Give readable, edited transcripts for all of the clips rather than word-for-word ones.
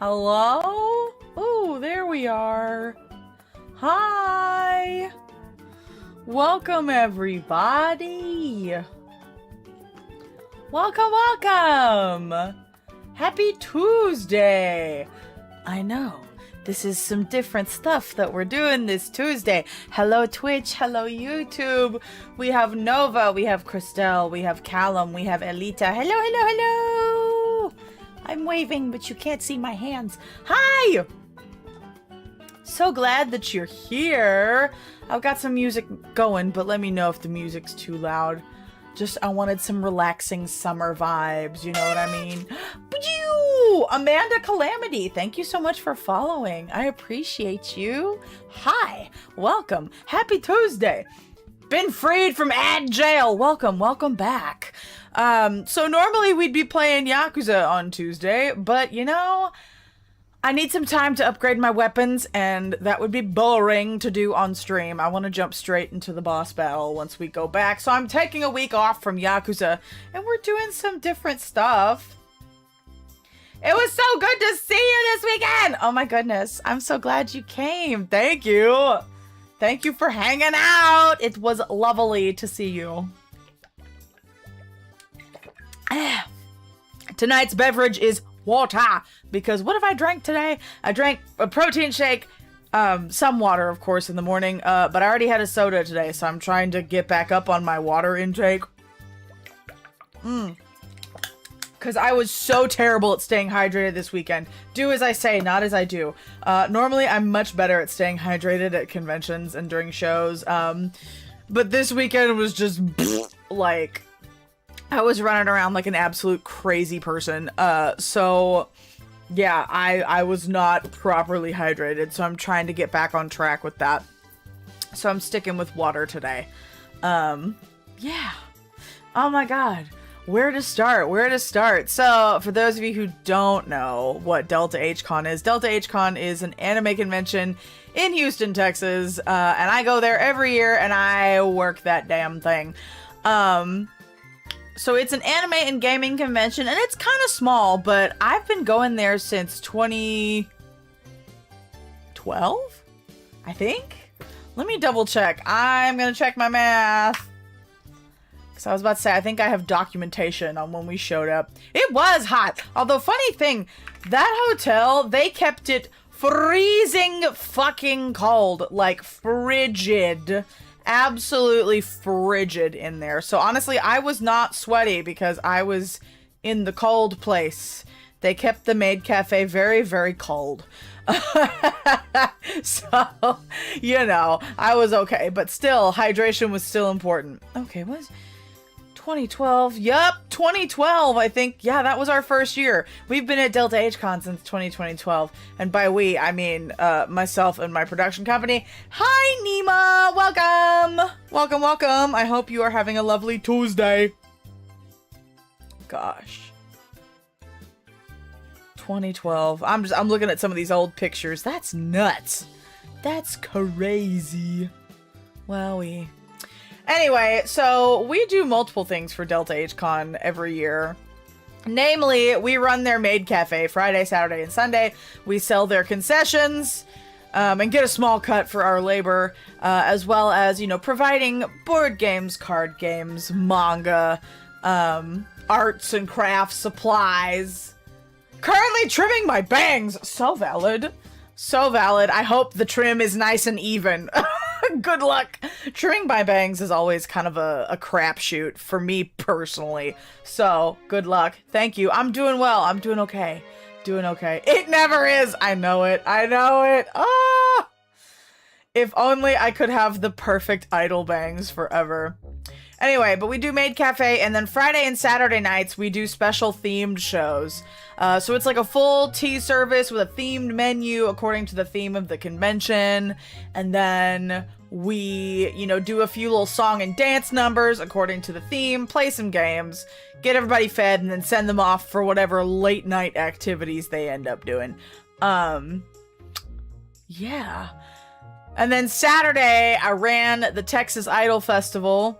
Hello? Oh, there we are. Hi. Welcome, everybody. Welcome. Happy Tuesday. I know. This is some different stuff that we're doing this Tuesday. Hello, Twitch. Hello, YouTube. We have Nova. We have Christelle. We have Callum. We have Elita. Hello. I'm waving, but you can't see my hands. Hi! So glad that you're here. I've got some music going, but let me know if the music's too loud. I wanted some relaxing summer vibes, you know what I mean? Amanda Calamity, thank you so much for following. I appreciate you. Hi, welcome. Happy Tuesday. Been freed from ad jail. Welcome back. So normally we'd be playing Yakuza on Tuesday, but you know, I need some time to upgrade my weapons, and that would be boring to do on stream. I want to jump straight into the boss battle once we go back, so I'm taking a week off from Yakuza, and we're doing some different stuff. It was so good to see you this weekend! Oh my goodness, I'm so glad you came. Thank you. Thank you for hanging out. It was lovely to see you. Tonight's beverage is water, because what have I drank today? I drank a protein shake, some water, of course, in the morning, but I already had a soda today, so I'm trying to get back up on my water intake. Because I was so terrible at staying hydrated this weekend. Do as I say, not as I do. Normally, I'm much better at staying hydrated at conventions and during shows, but this weekend was just, like, I was running around like an absolute crazy person. So yeah, I was not properly hydrated, so I'm trying to get back on track with that. So I'm sticking with water today. Yeah. Oh my God. Where to start? So for those of you who don't know what Delta H-Con is, Delta H-Con is an anime convention in Houston, Texas. And I go there every year and I work that damn thing. So it's an anime and gaming convention, and it's kind of small, but I've been going there since 2012, I think? Let me double check. I'm gonna check my math. Because I was about to say, I think I have documentation on when we showed up. It was hot. Although, funny thing, that hotel, they kept it freezing fucking cold. Like, frigid. Absolutely frigid in there. So honestly, I was not sweaty because I was in the cold place. They kept the maid cafe very, very cold. So, you know, I was okay. But still, hydration was still important. Okay, what is 2012? Yup, 2012, I think. Yeah, that was our first year. We've been at Delta H-Con since 2012. And by we, I mean myself and my production company. Hi, Nima! Welcome. I hope you are having a lovely Tuesday. Gosh. 2012. I'm looking at some of these old pictures. That's nuts. That's crazy. Wowie. Anyway, so we do multiple things for Delta H-Con every year. Namely, we run their maid cafe Friday, Saturday, and Sunday. We sell their concessions and get a small cut for our labor, as well as, you know, providing board games, card games, manga, arts and crafts, supplies. Currently trimming my bangs. So valid. So valid. I hope the trim is nice and even. Good luck. Trimming my bangs is always kind of a crapshoot for me personally. So, good luck. Thank you. I'm doing well. I'm doing okay. It never is. I know it. Ah! If only I could have the perfect idle bangs forever. Anyway, but we do Maid Cafe, and then Friday and Saturday nights we do special themed shows. So it's like a full tea service with a themed menu according to the theme of the convention. And then we, you know, do a few little song and dance numbers according to the theme, play some games, get everybody fed, and then send them off for whatever late night activities they end up doing. Yeah. And then Saturday, I ran the Texas Idol Festival,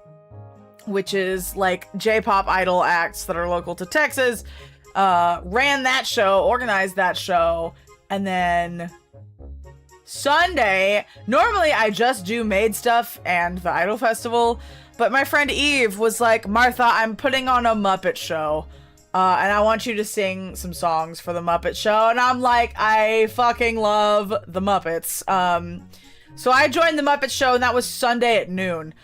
which is like J-pop idol acts that are local to Texas. ran that show, organized that show, and then Sunday, normally I just do maid stuff and the Idol Festival, but my friend Eve was like, Martha, I'm putting on a Muppet show, and I want you to sing some songs for the Muppet show, and I'm like, I fucking love the Muppets. So I joined the Muppet show, and that was Sunday at noon,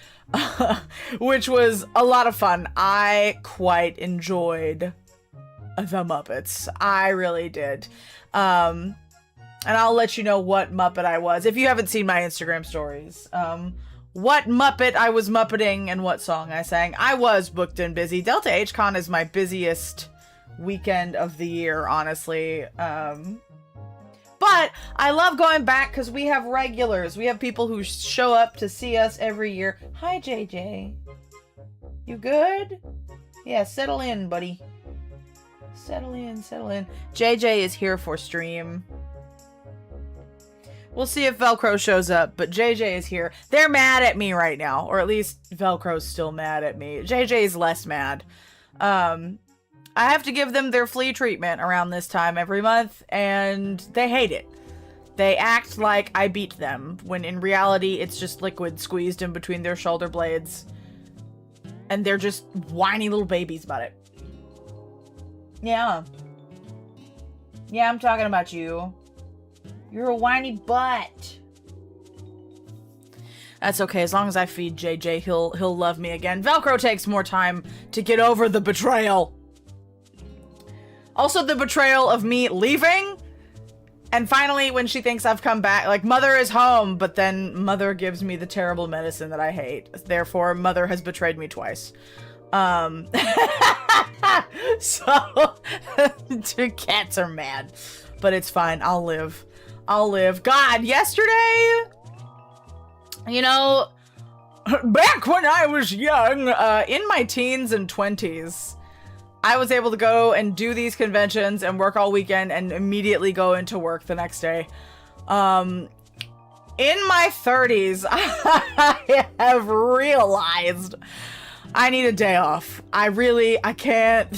which was a lot of fun. I quite enjoyed the Muppets. I really did. And I'll let you know what Muppet I was. If you haven't seen my Instagram stories, what Muppet I was Muppeting and what song I sang. I was booked and busy. Delta H-Con is my busiest weekend of the year, honestly. But I love going back because we have regulars. We have people who show up to see us every year. Hi, JJ. You good? Yeah, settle in, buddy. Settle in, settle in. JJ is here for stream. We'll see if Velcro shows up, but JJ is here. They're mad at me right now, or at least Velcro's still mad at me. JJ's less mad. I have to give them their flea treatment around this time every month, and they hate it. They act like I beat them, when in reality it's just liquid squeezed in between their shoulder blades. And they're just whiny little babies about it. Yeah. Yeah, I'm talking about you. You're a whiny butt. That's okay, as long as I feed JJ, he'll love me again. Velcro takes more time to get over the betrayal. Also, the betrayal of me leaving. And finally, when she thinks I've come back, like, Mother is home, but then Mother gives me the terrible medicine that I hate. Therefore, Mother has betrayed me twice. So, two cats are mad. But it's fine, I'll live. I'll live. God, yesterday, you know, back when I was young, in my teens and 20s, I was able to go and do these conventions and work all weekend and immediately go into work the next day. In my 30s, I have realized I need a day off. I can't.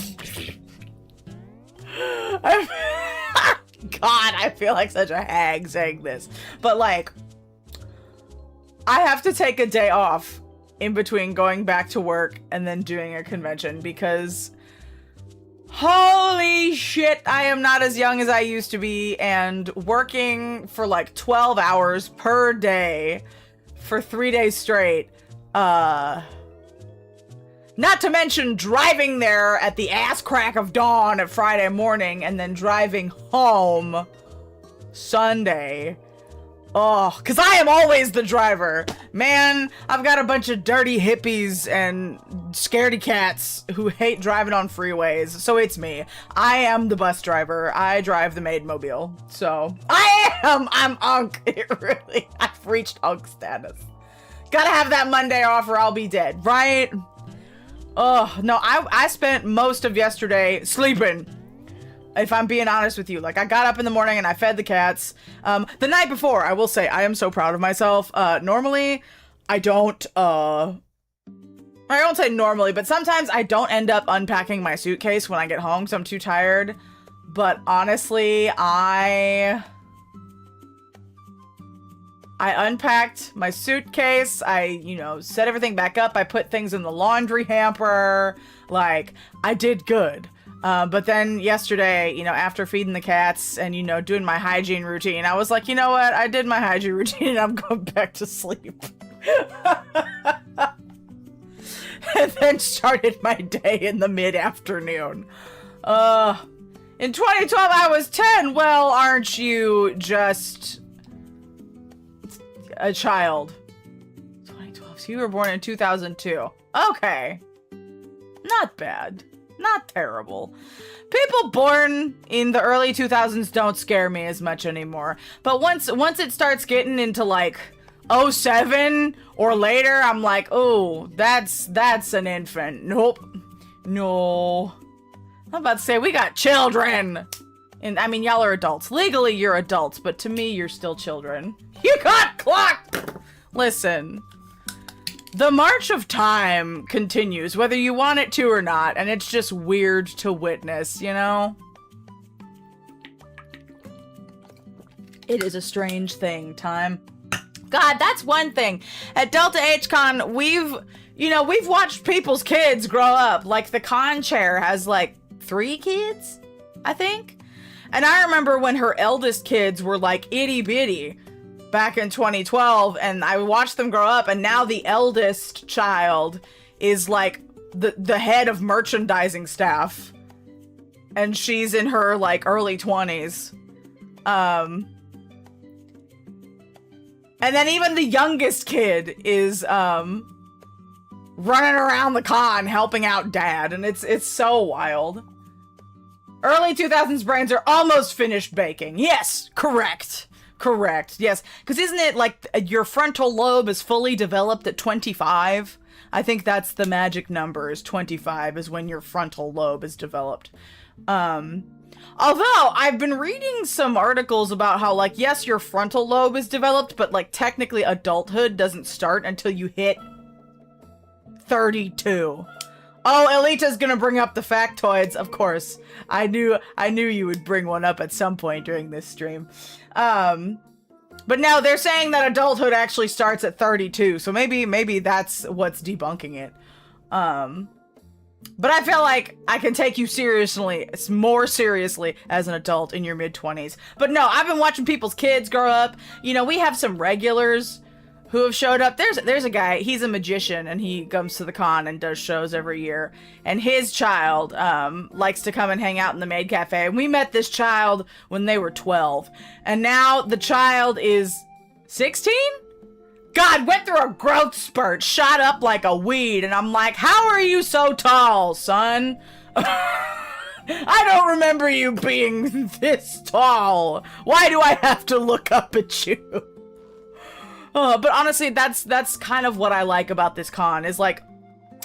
God, I feel like such a hag saying this. But, like, I have to take a day off in between going back to work and then doing a convention because holy shit, I am not as young as I used to be, and working for like 12 hours per day for 3 days straight, not to mention driving there at the ass crack of dawn at Friday morning and then driving home Sunday. Oh, because I am always the driver. Man, I've got a bunch of dirty hippies and scaredy cats who hate driving on freeways, so it's me. I am the bus driver. I drive the maid mobile. So, I'm Unk. I've reached Unk status. Gotta have that Monday off or I'll be dead, right? Oh, no, I spent most of yesterday sleeping, if I'm being honest with you. Like, I got up in the morning and I fed the cats. The night before, I will say, I am so proud of myself. Normally, I won't say normally, but sometimes I don't end up unpacking my suitcase when I get home because I'm too tired. But honestly, I unpacked my suitcase, I, set everything back up, I put things in the laundry hamper, like, I did good. But then yesterday, after feeding the cats and, doing my hygiene routine, I was like, you know what, I did my hygiene routine and I'm going back to sleep. And then started my day in the mid-afternoon. In 2012 I was 10, well, aren't you just a child? 2012, so you were born in 2002. Okay. Not bad. Not terrible. People born in the early 2000s don't scare me as much anymore. But once it starts getting into like 07 or later, I'm like, oh, that's an infant. Nope. No. I'm about to say, we got children. And I mean, y'all are adults. Legally, you're adults, but to me, you're still children. You got clocked! Listen. The march of time continues, whether you want it to or not, and it's just weird to witness, you know? It is a strange thing, time. God, that's one thing. At Delta H Con, we've watched people's kids grow up. Like, the con chair has, like, 3 kids, I think? And I remember when her eldest kids were, like, itty-bitty back in 2012, and I watched them grow up, and now the eldest child is, like, the head of merchandising staff. And she's in her, like, early 20s. And then even the youngest kid is, running around the con helping out dad, and it's so wild. Early 2000s brains are almost finished baking. Yes, correct. Correct, yes. Because isn't it like your frontal lobe is fully developed at 25? I think that's the magic number, is 25 is when your frontal lobe is developed. Although, I've been reading some articles about how, like, yes, your frontal lobe is developed, but, like, technically adulthood doesn't start until you hit 32. Oh, Elita's gonna bring up the factoids, of course. I knew you would bring one up at some point during this stream. But no, they're saying that adulthood actually starts at 32, so maybe that's what's debunking it. But I feel like I can take you more seriously as an adult in your mid-20s. But no, I've been watching people's kids grow up. You know, we have some regulars who have showed up. There's a guy, he's a magician, and he comes to the con and does shows every year. And his child likes to come and hang out in the Maid Cafe. And we met this child when they were 12. And now the child is 16? God, went through a growth spurt, shot up like a weed, and I'm like, how are you so tall, son? I don't remember you being this tall. Why do I have to look up at you? But honestly, that's kind of what I like about this con, is like,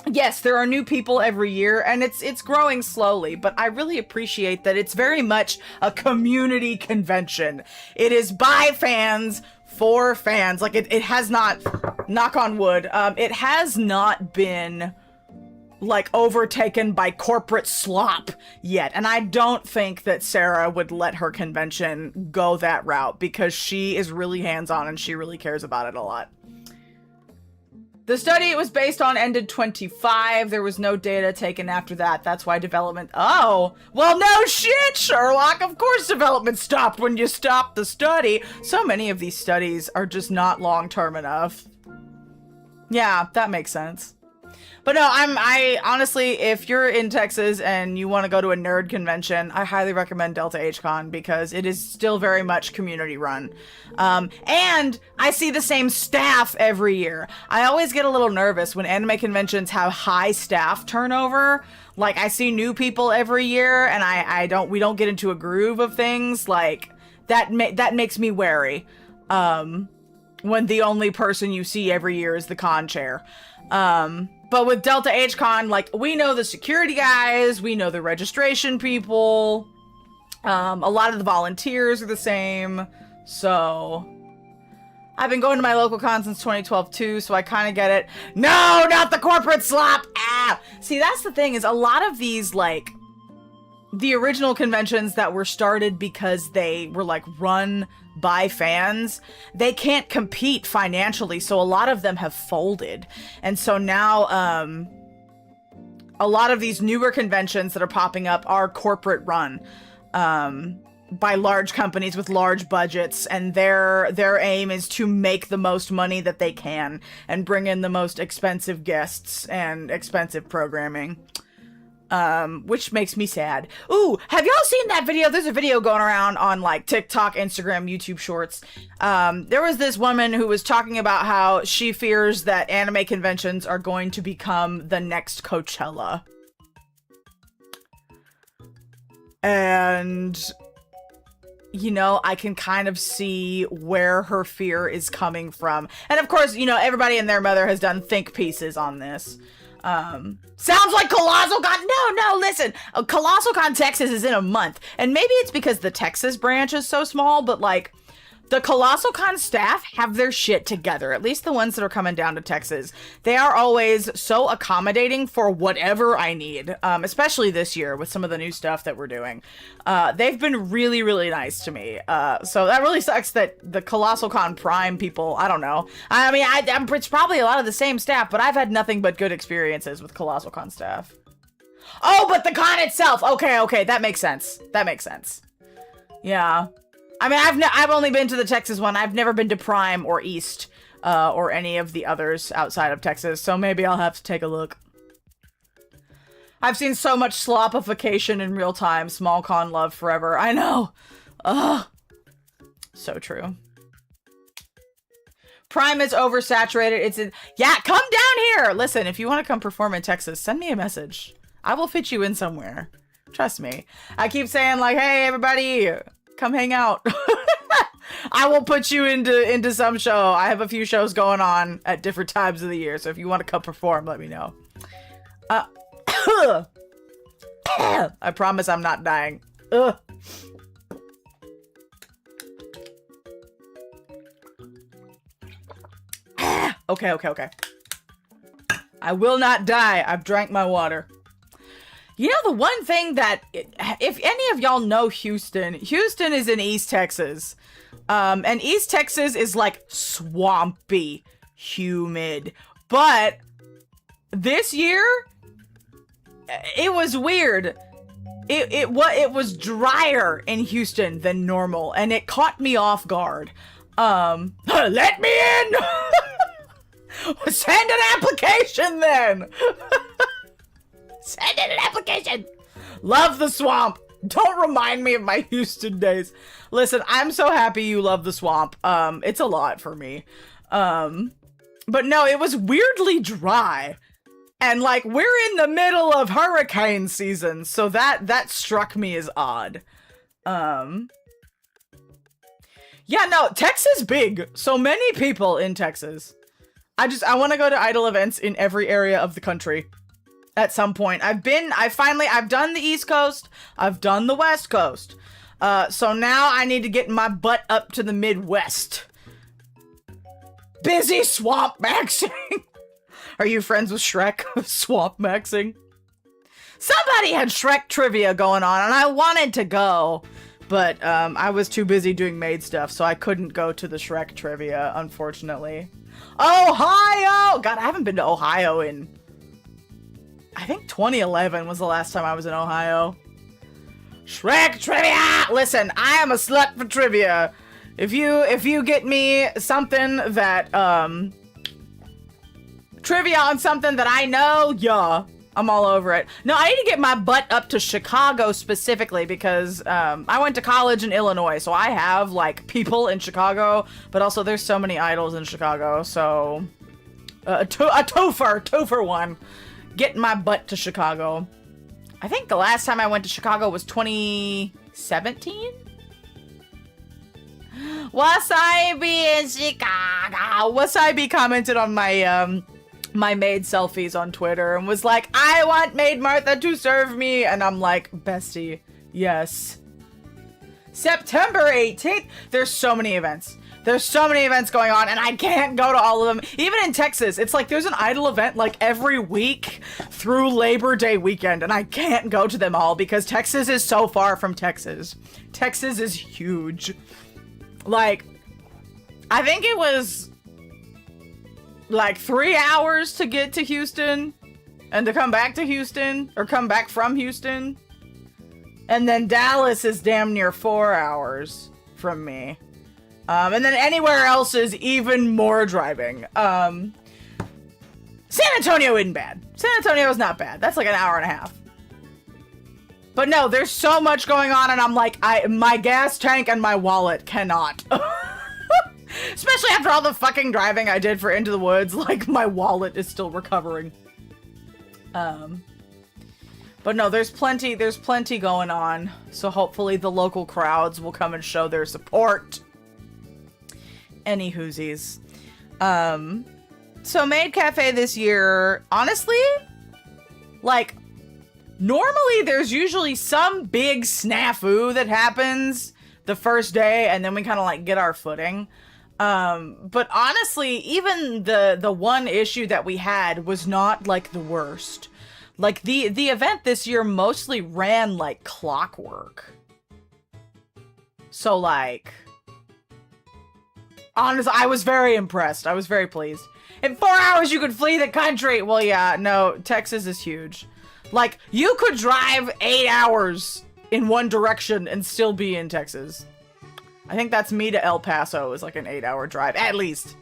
yes, there are new people every year, and it's growing slowly, but I really appreciate that it's very much a community convention. It is by fans, for fans. Like, it has not, knock on wood, it has not been, like, overtaken by corporate slop yet. And I don't think that Sarah would let her convention go that route, because she is really hands-on and she really cares about it a lot. The study it was based on ended 25. There was no data taken after that. That's why development... Oh! Well, no shit, Sherlock! Of course development stopped when you stopped the study. So many of these studies are just not long-term enough. Yeah, that makes sense. But no, I honestly, if you're in Texas and you want to go to a nerd convention, I highly recommend Delta H-Con, because it is still very much community run. And I see the same staff every year. I always get a little nervous when anime conventions have high staff turnover. Like, I see new people every year, and we don't get into a groove of things. Like, that makes me wary. When the only person you see every year is the con chair. But with Delta H-Con, like, we know the security guys, we know the registration people, a lot of the volunteers are the same, so... I've been going to my local con since 2012 too, so I kind of get it. No, not the corporate slop! Ah! See, that's the thing, is a lot of these, like, the original conventions that were started because they were, like, run by fans, they can't compete financially, so a lot of them have folded. And so now, a lot of these newer conventions that are popping up are corporate run, by large companies with large budgets, and their aim is to make the most money that they can and bring in the most expensive guests and expensive programming. Which makes me sad. Ooh, have y'all seen that video? There's a video going around on, like, TikTok, Instagram, YouTube Shorts. There was this woman who was talking about how she fears that anime conventions are going to become the next Coachella. And, you know, I can kind of see where her fear is coming from. And of course, you know, everybody and their mother has done think pieces on this. Sounds like Colossal Con. No, listen. Colossal Con Texas is in a month. And maybe it's because the Texas branch is so small, but, like, The Colossal Con staff have their shit together, at least the ones that are coming down to Texas. They are always so accommodating for whatever I need, especially this year with some of the new stuff that we're doing. They've been really, really nice to me. So that really sucks that the Colossal Con Prime people, I don't know. I mean, it's probably a lot of the same staff, but I've had nothing but good experiences with Colossal Con staff. Oh, but the con itself! Okay, that makes sense. That makes sense. Yeah. I mean, I've only been to the Texas one. I've never been to Prime or East, or any of the others outside of Texas, so maybe I'll have to take a look. I've seen so much slopification in real time. Small con love forever. I know. Ugh. So true. Prime is oversaturated. Yeah, come down here! Listen, if you want to come perform in Texas, send me a message. I will fit you in somewhere. Trust me. I keep saying, like, hey, everybody, come hang out. I will put you into some show. I have a few shows going on at different times of the year, so if you want to come perform, let me know. I promise I'm not dying. Ugh. Okay. I will not die. I've drank my water. You know, the one thing that, if any of y'all know Houston is in East Texas. And East Texas is like swampy, humid. But this year, it was weird. It was drier in Houston than normal, and it caught me off guard. Let me in! Send an application then! Send in an application! Love the swamp! Don't remind me of my Houston days. Listen, I'm so happy you love the swamp. It's a lot for me. But no, it was weirdly dry. And like, we're in the middle of hurricane season, so that struck me as odd. Yeah, no, Texas big. So many people in Texas. I want to go to idol events in every area of the country. At some point. I've done the East Coast. I've done the West Coast. So now I need to get my butt up to the Midwest. Busy swamp maxing. Are you friends with Shrek? Swamp maxing. Somebody had Shrek trivia going on and I wanted to go. But I was too busy doing maid stuff, so I couldn't go to the Shrek trivia, unfortunately. Ohio! God, I haven't been to Ohio in... I think 2011 was the last time I was in Ohio. Shrek trivia! Listen, I am a slut for trivia. If you get me something that, trivia on something that I know, yeah, I'm all over it. No, I need to get my butt up to Chicago specifically because, I went to college in Illinois, so I have, like, people in Chicago, but also there's so many idols in Chicago, so, a twofer one. Getting my butt to Chicago. I think the last time I went to Chicago was 2017? Wasabi in Chicago. Wasabi commented on my my maid selfies on Twitter and was like, I want Maid Martha to serve me. And I'm like, bestie, yes. September 18th. There's so many events. There's so many events going on, and I can't go to all of them. Even in Texas, it's like there's an idol event like every week through Labor Day weekend, and I can't go to them all because Texas is so far from Texas. Texas is huge. Like, I think it was like 3 hours to get to Houston and to come back to Houston, or come back from Houston. And then Dallas is damn near 4 hours from me. And then anywhere else is even more driving. San Antonio isn't bad. San Antonio is not bad. That's like an hour and a half. But no, there's so much going on and I'm like, my gas tank and my wallet cannot. Especially after all the fucking driving I did for Into the Woods, like my wallet is still recovering. But no, there's plenty going on. So hopefully the local crowds will come and show their support. Any whoosies. So Maid Cafe this year, honestly, like, normally there's usually some big snafu that happens, the first day, and then we kind of like get our footing. But honestly, even the one issue that we had was not like the worst. Like the event this year mostly ran like clockwork. So like, honestly, I was very impressed. I was very pleased. In 4 hours, you could flee the country. Well, yeah, no, Texas is huge. Like, you could drive 8 hours in one direction and still be in Texas. I think that's me to El Paso is like an 8-hour drive, at least.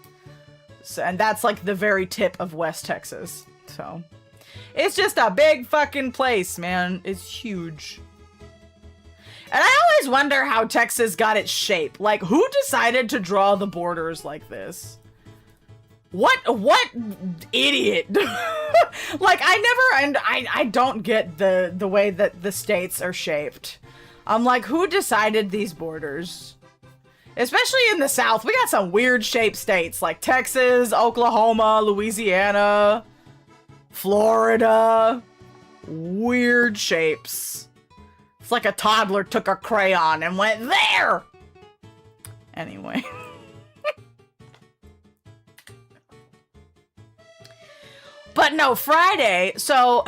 So, and that's like the very tip of West Texas. So, it's just a big fucking place, man. It's huge. And I always wonder how Texas got its shape. Like, who decided to draw the borders like this? What idiot? Like, I don't get the way that the states are shaped. I'm like, who decided these borders? Especially in the South, we got some weird shaped states like Texas, Oklahoma, Louisiana, Florida. Weird shapes. It's like a toddler took a crayon and went there! Anyway. But no, Friday, so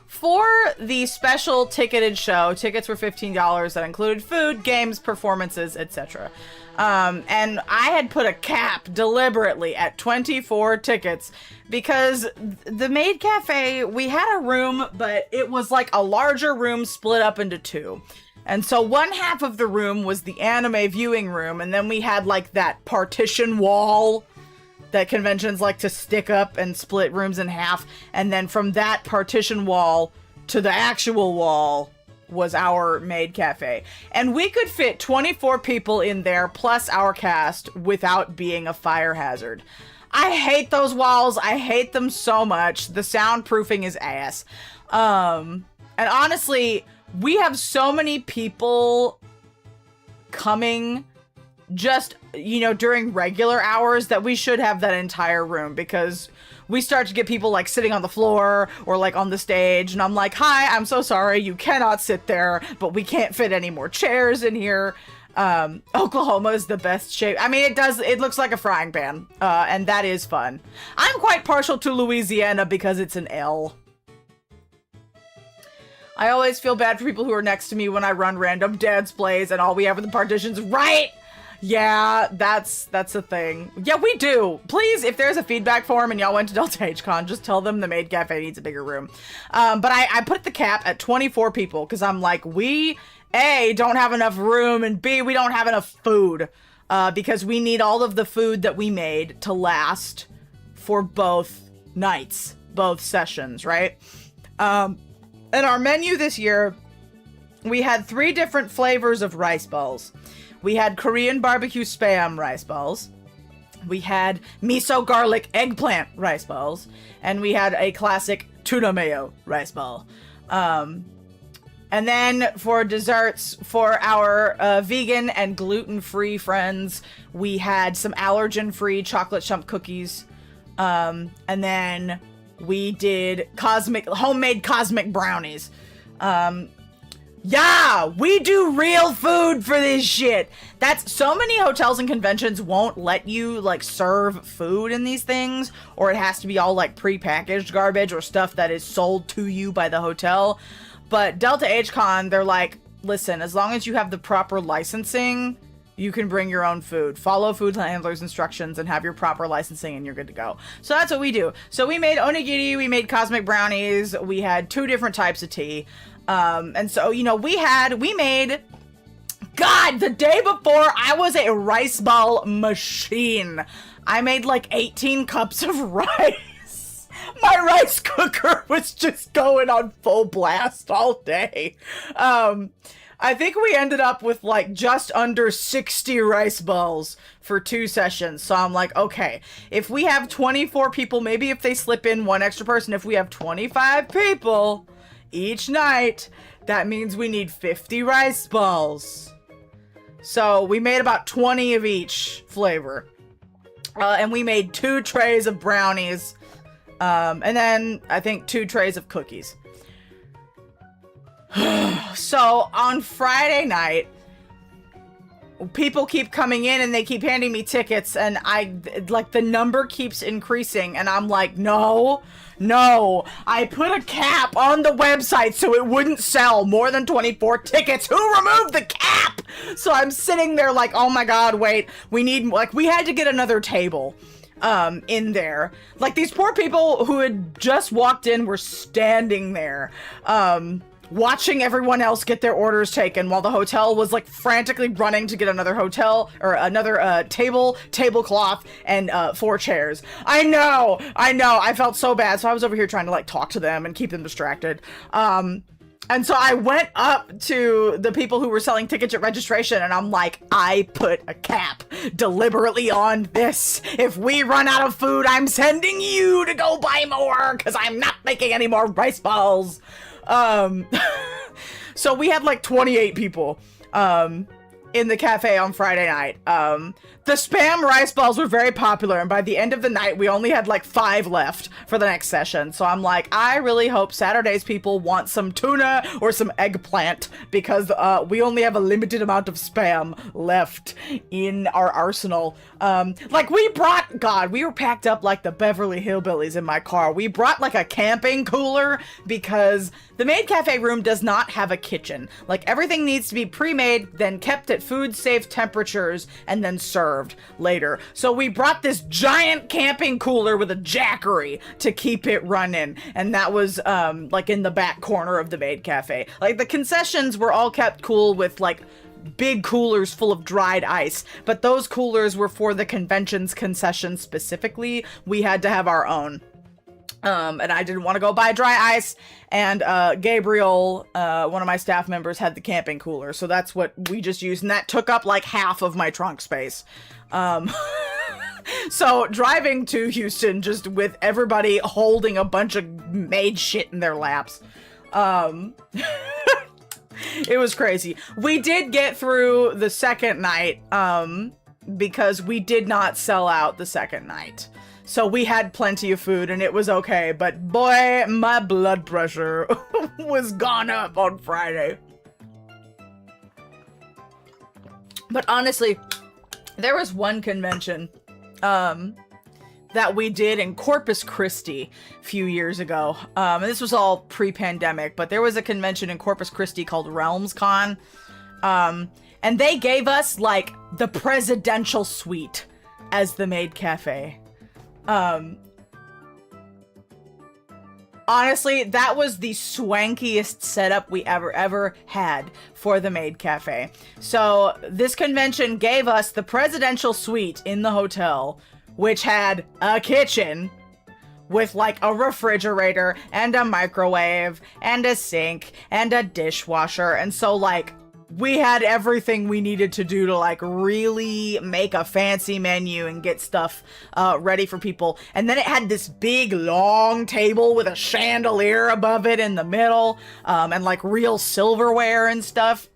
for the special ticketed show, tickets were $15 that included food, games, performances, etc. And I had put a cap deliberately at 24 tickets because the Maid Cafe, we had a room, but it was like a larger room split up into two. And so one half of the room was the anime viewing room, and then we had like that partition wall that conventions like to stick up and split rooms in half. And then from that partition wall to the actual wall was our Maid Cafe. And we could fit 24 people in there plus our cast without being a fire hazard. I hate those walls. I hate them so much. The soundproofing is ass. And honestly, we have so many people coming just, you know, during regular hours that we should have that entire room, because we start to get people like sitting on the floor or like on the stage, and I'm like, hi, I'm so sorry, you cannot sit there, but we can't fit any more chairs in here. Oklahoma is the best shape. I mean, it looks like a frying pan, and that is fun. I'm quite partial to Louisiana because it's an L. I always feel bad for people who are next to me when I run random dance plays and all we have are the partitions, right? Yeah, that's a thing. Yeah, we do. Please, if there's a feedback form and y'all went to Delta H-Con, just tell them the Maid Cafe needs a bigger room. But I put the cap at 24 people because I'm like, we, A, don't have enough room, and B, we don't have enough food. Because we need all of the food that we made to last for both nights, both sessions, right? And our menu this year, we had 3 different flavors of rice balls. We had Korean barbecue spam rice balls. We had miso garlic eggplant rice balls. And we had a classic tuna mayo rice ball. And then for desserts, for our vegan and gluten-free friends, we had some allergen-free chocolate chunk cookies. And then we did homemade cosmic brownies. Yeah, we do real food for this shit. That's so many hotels and conventions won't let you like serve food in these things, or it has to be all like pre-packaged garbage or stuff that is sold to you by the hotel. But Delta H-Con, they're like, listen, as long as you have the proper licensing, you can bring your own food. Follow food handler's instructions and have your proper licensing and you're good to go. So that's what we do. So we made onigiri, we made cosmic brownies, we had 2 different types of tea. And so, you know, we made, God, the day before, I was a rice ball machine. I made like 18 cups of rice. My rice cooker was just going on full blast all day. I think we ended up with like just under 60 rice balls for 2 sessions. So I'm like, okay, if we have 24 people, maybe if they slip in 1 extra person, if we have 25 people each night, that means we need 50 rice balls. So we made about 20 of each flavor. And we made 2 trays of brownies. And then I think 2 trays of cookies. So on Friday night, people keep coming in and they keep handing me tickets, and like the number keeps increasing, and I'm like, no, I put a cap on the website so it wouldn't sell more than 24 tickets. Who removed the cap? So I'm sitting there like, oh my god, wait, we had to get another table in there. Like, these poor people who had just walked in were standing there, watching everyone else get their orders taken while the hotel was like frantically running to get another tablecloth, and 4 chairs. I know. I felt so bad. So I was over here trying to like talk to them and keep them distracted. And so I went up to the people who were selling tickets at registration, and I'm like, I put a cap deliberately on this. If we run out of food, I'm sending you to go buy more, because I'm not making any more rice balls. So we had like 28 people, in the cafe on Friday night. The Spam rice balls were very popular, and by the end of the night, we only had like 5 left for the next session. So I'm like, I really hope Saturday's people want some tuna or some eggplant, because we only have a limited amount of Spam left in our arsenal. Like, we were packed up like the Beverly Hillbillies in my car. We brought like a camping cooler, because the Maid Cafe room does not have a kitchen. Like, everything needs to be pre-made, then kept at food-safe temperatures, and then served later. So we brought this giant camping cooler with a jackery to keep it running, and that was like in the back corner of the Maid Cafe. Like, the concessions were all kept cool with like big coolers full of dried ice, but those coolers were for the convention's concession specifically. We had to have our own. And I didn't want to go buy dry ice, and Gabriel, one of my staff members, had the camping cooler, so that's what we just used, and that took up like half of my trunk space. So driving to Houston just with everybody holding a bunch of maid shit in their laps, it was crazy. We did get through the second night, because we did not sell out the second night. So we had plenty of food and it was okay, but boy, my blood pressure was gone up on Friday. But honestly, there was one convention that we did in Corpus Christi a few years ago. And this was all pre-pandemic, but there was a convention in Corpus Christi called RealmsCon. And they gave us like the presidential suite as the Maid Cafe. Honestly, that was the swankiest setup we ever had for the Maid Cafe. So this convention gave us the presidential suite in the hotel, which had a kitchen with like a refrigerator and a microwave and a sink and a dishwasher. And so like, we had everything we needed to do to like really make a fancy menu and get stuff ready for people. And then it had this big long table with a chandelier above it in the middle, and like real silverware and stuff.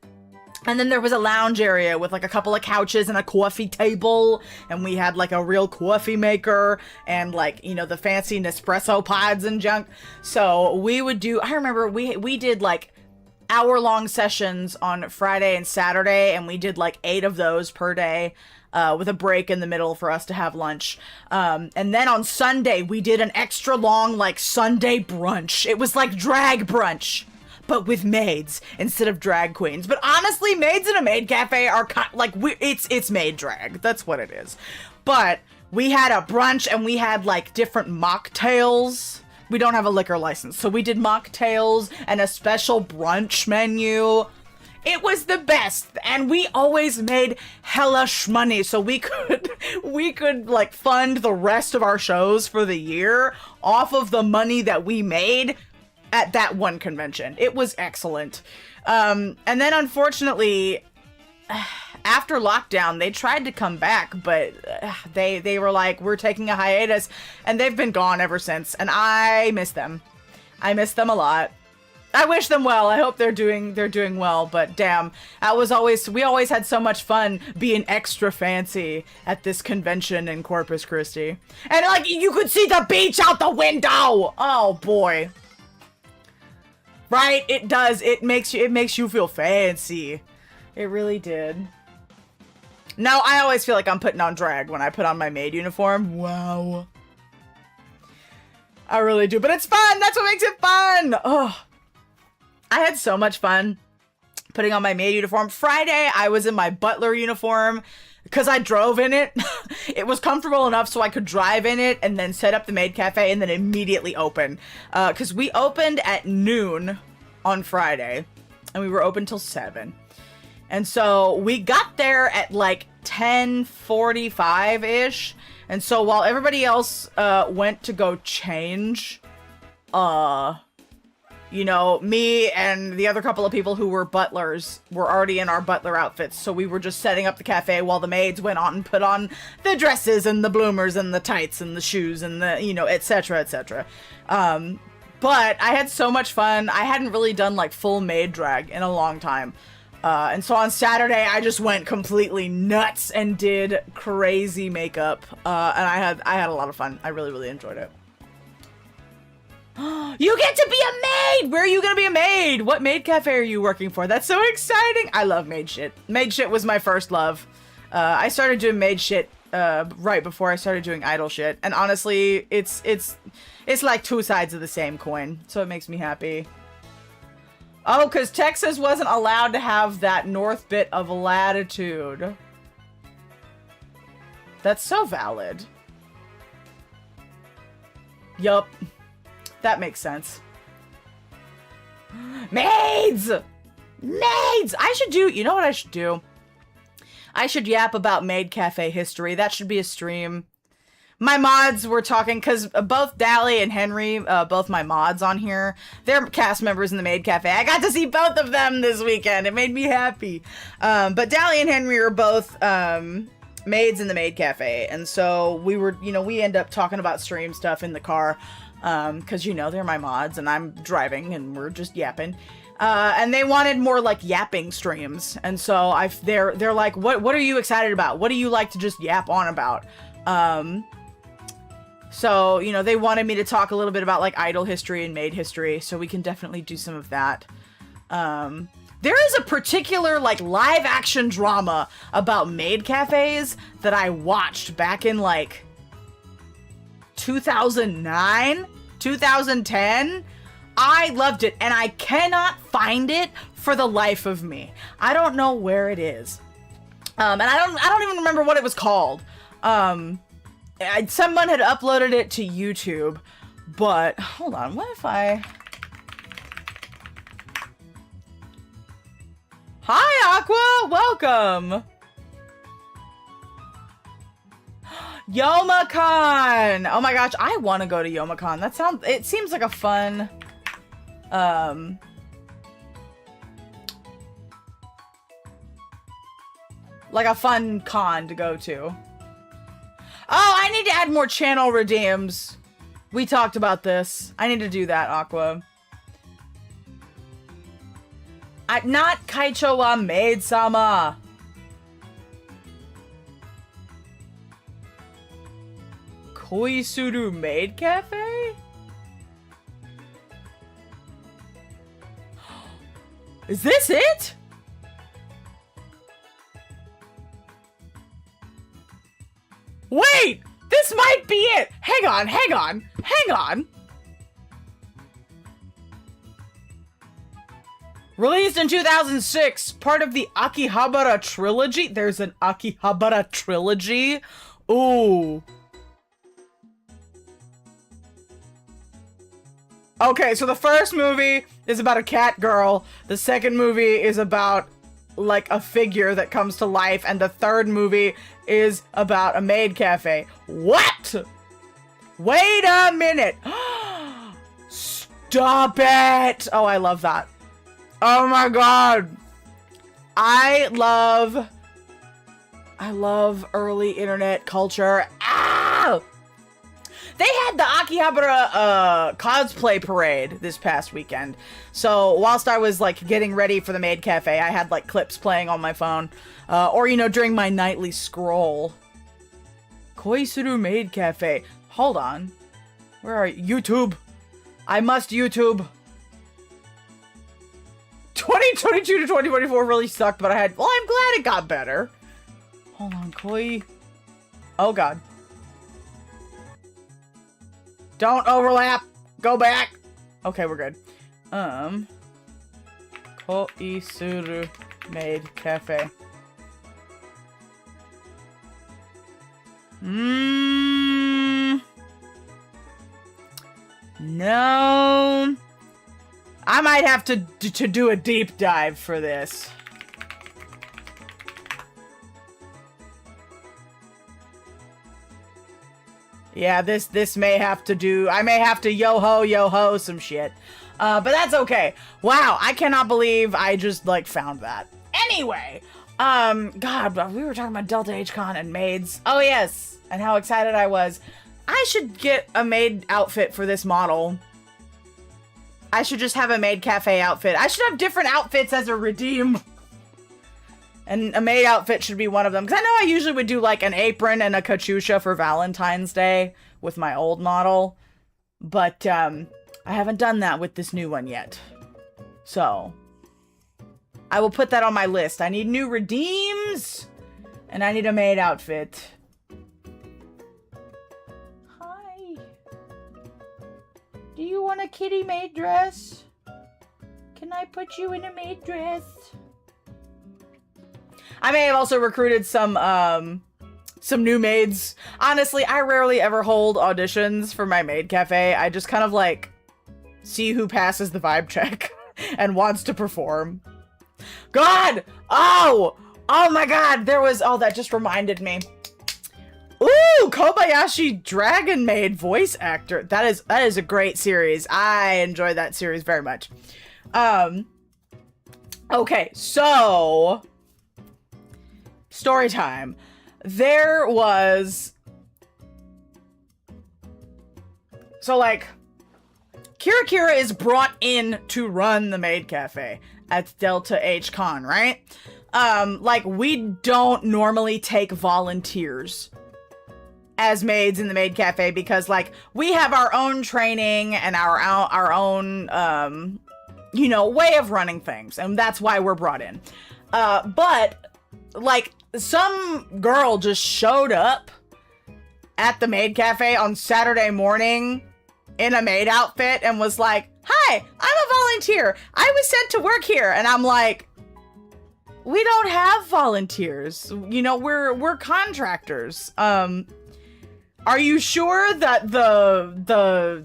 And then there was a lounge area with like a couple of couches and a coffee table, and we had like a real coffee maker and like, you know, the fancy Nespresso pods and junk. So we would do, I remember we did like hour-long sessions on Friday and Saturday, and we did like 8 of those per day, with a break in the middle for us to have lunch. And then on Sunday, we did an extra long like Sunday brunch. It was like drag brunch, but with maids instead of drag queens. But honestly, maids in a Maid Cafe are like, it's maid drag. That's what it is. But we had a brunch and we had like different mocktails. We don't have a liquor license, so we did mocktails and a special brunch menu. It was the best, and we always made hella shmoney, so we could like fund the rest of our shows for the year off of the money that we made at that one convention. It was excellent. And then unfortunately, after lockdown, they tried to come back, but they were like, we're taking a hiatus, and they've been gone ever since, and I miss them. I miss them a lot. I wish them well. I hope they're doing well, but damn, we always had so much fun being extra fancy at this convention in Corpus Christi. And like, you could see the beach out the window! Oh boy. Right? It does. It makes you feel fancy. It really did. No, I always feel like I'm putting on drag when I put on my maid uniform. Wow. I really do, but it's fun. That's what makes it fun. Oh, I had so much fun putting on my maid uniform. Friday, I was in my butler uniform because I drove in it. It was comfortable enough so I could drive in it and then set up the maid cafe and then immediately open. Because we opened at noon on Friday and we were open till 7. And so we got there at like 10:45-ish. And so while everybody else went to go change, you know, me and the other couple of people who were butlers were already in our butler outfits. So we were just setting up the cafe while the maids went on and put on the dresses and the bloomers and the tights and the shoes and the, you know, etc., etc. But I had so much fun. I hadn't really done like full maid drag in a long time. And so on Saturday, I just went completely nuts and did crazy makeup. And I had a lot of fun. I really, really enjoyed it. You get to be a maid! Where are you gonna be a maid? What maid cafe are you working for? That's so exciting! I love maid shit. Maid shit was my first love. I started doing maid shit right before I started doing idol shit. And honestly, it's like two sides of the same coin. So it makes me happy. Oh, because Texas wasn't allowed to have that north bit of latitude. That's so valid. Yup. That makes sense. Maids! Maids! I should do... You know what I should do? I should yap about maid cafe history. That should be a stream. My mods were talking, because both Dally and Henry, both my mods on here, they're cast members in the Maid Cafe. I got to see both of them this weekend. It made me happy. But Dally and Henry are both maids in the Maid Cafe. And so we were, you know, we end up talking about stream stuff in the car. Because, you know, they're my mods and I'm driving and we're just yapping. And they wanted more like yapping streams. And so they're like, what are you excited about? What do you like to just yap on about? So, you know, they wanted me to talk a little bit about, like, idol history and maid history, so we can definitely do some of that. There is a particular, like, live-action drama about maid cafes that I watched back in, like, 2009? 2010? I loved it, and I cannot find it for the life of me. I don't know where it is. And I don't even remember what it was called. Someone had uploaded it to YouTube, but hold on, what if I... Hi, Aqua! Welcome! YomaCon! Oh my gosh, I want to go to YomaCon. It seems like a fun, con to go to. Oh, I need to add more channel redeems. We talked about this. I need to do that, Aqua. Not Kaicho wa maid-sama. Koisuru Maid Cafe? Is this it? Wait! This might be it! Hang on! Released in 2006, part of the Akihabara trilogy. There's an Akihabara trilogy? Ooh. Okay, so the first movie is about a cat girl. The second movie is about, like, a figure that comes to life. And the third movie is about a maid cafe. What? Wait a minute. Stop it. Oh, I love that. Oh my god. I love early internet culture. Ah! They had the Akihabara cosplay parade this past weekend. So whilst I was like getting ready for the Maid Cafe, I had like clips playing on my phone. Or, you know, during my nightly scroll. Koisuru Maid Cafe. Hold on. Where are you? YouTube. I must YouTube. 2022 to 2024 really sucked, but well, I'm glad it got better. Hold on, Koi. Oh, God. Don't overlap. Go back. Okay, we're good. Koisuru Maid Cafe. No. I might have to do a deep dive for this. Yeah, this may have to do... I may have to yo-ho some shit. But that's okay. Wow, I cannot believe I just, like, found that. Anyway, God, we were talking about Delta H-Con and maids. Oh, yes, and how excited I was. I should get a maid outfit for this model. I should just have a maid cafe outfit. I should have different outfits as a redeem. And a maid outfit should be one of them. Because I know I usually would do, like, an apron and a cachucha for Valentine's Day with my old model. But, I haven't done that with this new one yet. So, I will put that on my list. I need new redeems. And I need a maid outfit. Hi. Do you want a kitty maid dress? Can I put you in a maid dress? I may have also recruited some new maids. Honestly, I rarely ever hold auditions for my maid cafe. I just kind of like see who passes the vibe check and wants to perform. God! Oh my God! There was, oh, that just reminded me. Ooh, Kobayashi Dragon Maid voice actor. That is a great series. I enjoy that series very much. Okay, so story time. There was... So, like, Kira is brought in to run the maid cafe at Delta H-Con, right? Like, we don't normally take volunteers as maids in the maid cafe because, like, we have our own training and our own, you know, way of running things, and that's why we're brought in. But, like, some girl just showed up at the maid cafe on Saturday morning in a maid outfit and was like, "Hi, I'm a volunteer. I was sent to work here." And I'm like, we don't have volunteers. You know, we're contractors. Are you sure that the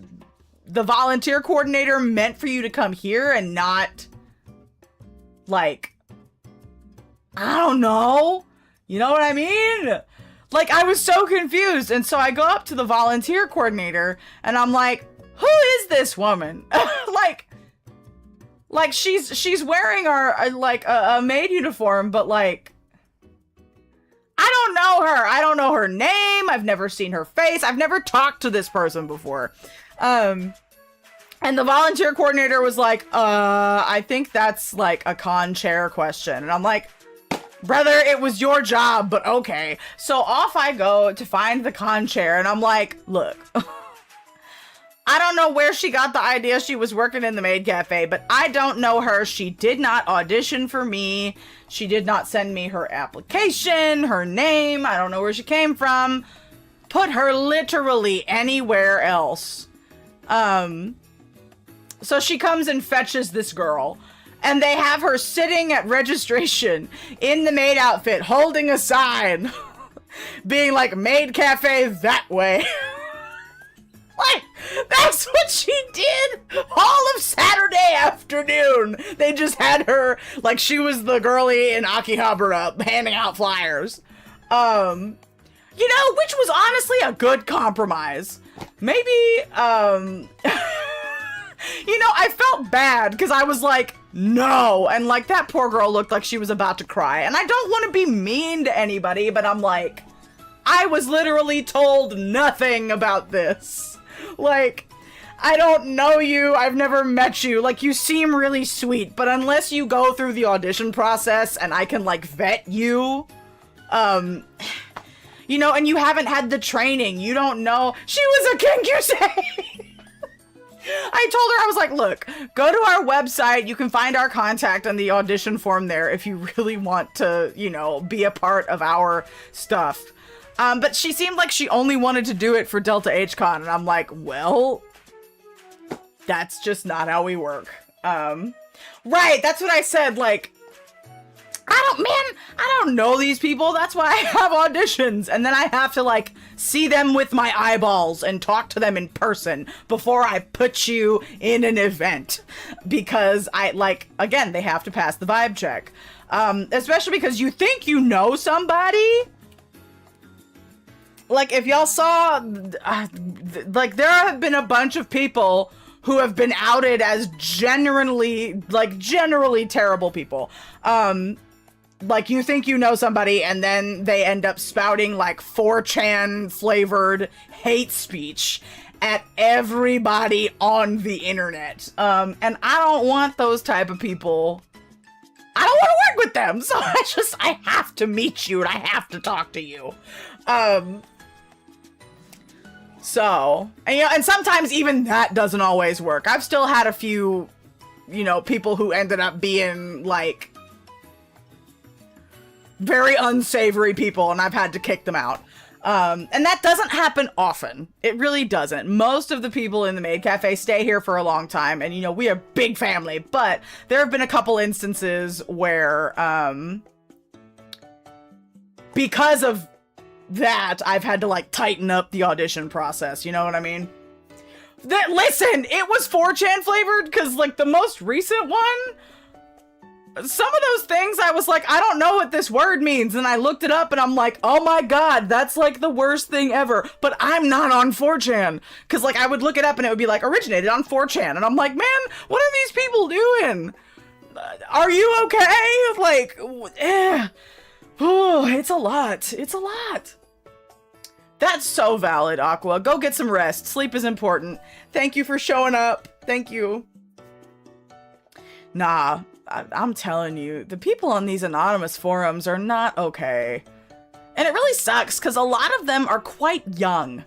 volunteer coordinator meant for you to come here and not, like, I don't know. You know what I mean? Like, I was so confused. And so I go up to the volunteer coordinator and I'm like, who is this woman? like she's wearing our, like, a maid uniform, but, like, I don't know her. I don't know her name. I've never seen her face. I've never talked to this person before. And the volunteer coordinator was like, I think that's, like, a con chair question. And I'm like, brother, it was your job, but okay. So off I go to find the con chair, and I'm like, look, I don't know where she got the idea she was working in the maid cafe, but I don't know her. She did not audition for me. She did not send me her application, her name. I don't know where she came from. Put her literally anywhere else. So she comes and fetches this girl. And they have her sitting at registration in the maid outfit, holding a sign, being like, maid cafe that way. Like, that's what she did all of Saturday afternoon. They just had her, like, she was the girlie in Akihabara handing out flyers. You know, which was honestly a good compromise. Maybe, you know, I felt bad because I was like, no. And, like, that poor girl looked like she was about to cry. And I don't want to be mean to anybody, but I'm like, I was literally told nothing about this. Like, I don't know you. I've never met you. Like, you seem really sweet, but unless you go through the audition process and I can, like, vet you, you know, and you haven't had the training, you don't know. She was a Kenkyusei! I told her, I was like, look, go to our website. You can find our contact on the audition form there if you really want to, you know, be a part of our stuff. But she seemed like she only wanted to do it for Delta HCon. And I'm like, well, that's just not how we work. Right. That's what I said. Like, I don't know these people. That's why I have auditions. And then I have to, like, see them with my eyeballs and talk to them in person before I put you in an event. Because again, they have to pass the vibe check. Especially because you think you know somebody. Like, if y'all saw, like, there have been a bunch of people who have been outed as generally terrible people. Like, you think you know somebody, and then they end up spouting, like, 4chan flavored hate speech at everybody on the internet. And I don't want those type of people. I don't want to work with them, so I have to meet you, and I have to talk to you. So, and, you know, and sometimes even that doesn't always work. I've still had a few, you know, people who ended up being, like, very unsavory people, and I've had to kick them out. And that doesn't happen often. It really doesn't. Most of the people in the Maid Cafe stay here for a long time, and, you know, we are a big family, but there have been a couple instances where, because of that, I've had to, like, tighten up the audition process, you know what I mean? Listen, it was 4chan flavored, because, like, the most recent one, some of those things I was like, I don't know what this word means, and I looked it up and I'm like, oh my god, that's like the worst thing ever. But I'm not on 4chan, because like I would look it up and it would be like originated on 4chan, and I'm like, man, what are these people doing? Are you okay? Like, oh, it's a lot. It's a lot. That's so valid, Aqua. Go get some rest. Sleep is important. Thank you for showing up. Thank you. Nah. I'm telling you, the people on these anonymous forums are not okay. And it really sucks, because a lot of them are quite young.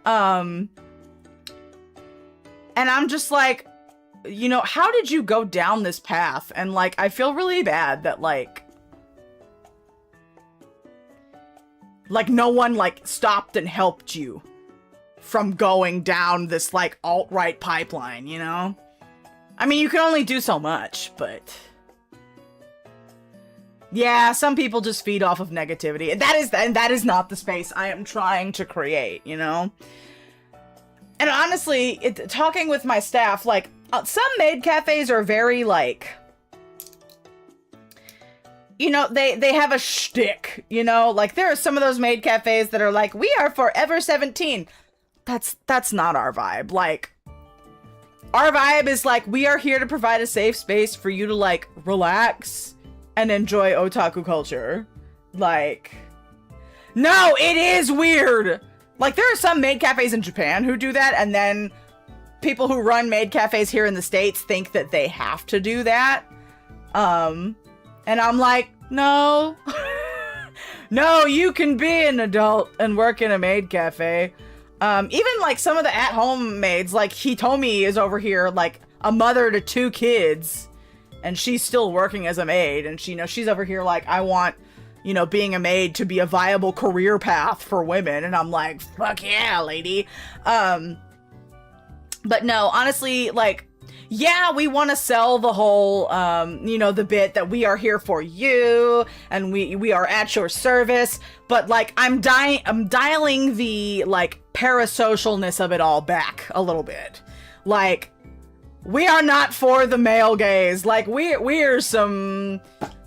And I'm just like, you know, how did you go down this path? And, like, I feel really bad that, like, no one, like, stopped and helped you from going down this, like, alt-right pipeline, you know? I mean, you can only do so much, but yeah, some people just feed off of negativity. And that is not the space I am trying to create, you know? And honestly, talking with my staff, like, some maid cafes are very, like, you know, they have a shtick, you know? Like, there are some of those maid cafes that are like, we are forever 17. That's not our vibe. Like, our vibe is like, we are here to provide a safe space for you to, like, relax and enjoy otaku culture. Like, no, it is weird. Like, there are some maid cafes in Japan who do that, and then people who run maid cafes here in the States think that they have to do that. And I'm like, no. No, you can be an adult and work in a maid cafe. Even, like, some of the at-home maids, like, Hitomi is over here, like, a mother to 2 kids, and she's still working as a maid, and she, you know, she's over here like, I want, you know, being a maid to be a viable career path for women, and I'm like, fuck yeah, lady. But no, honestly, like, yeah, we want to sell the whole, you know, the bit that we are here for you, and we are at your service, but, like, I'm dialing the, like, parasocialness of it all back a little bit. Like, we are not for the male gaze. Like, we are some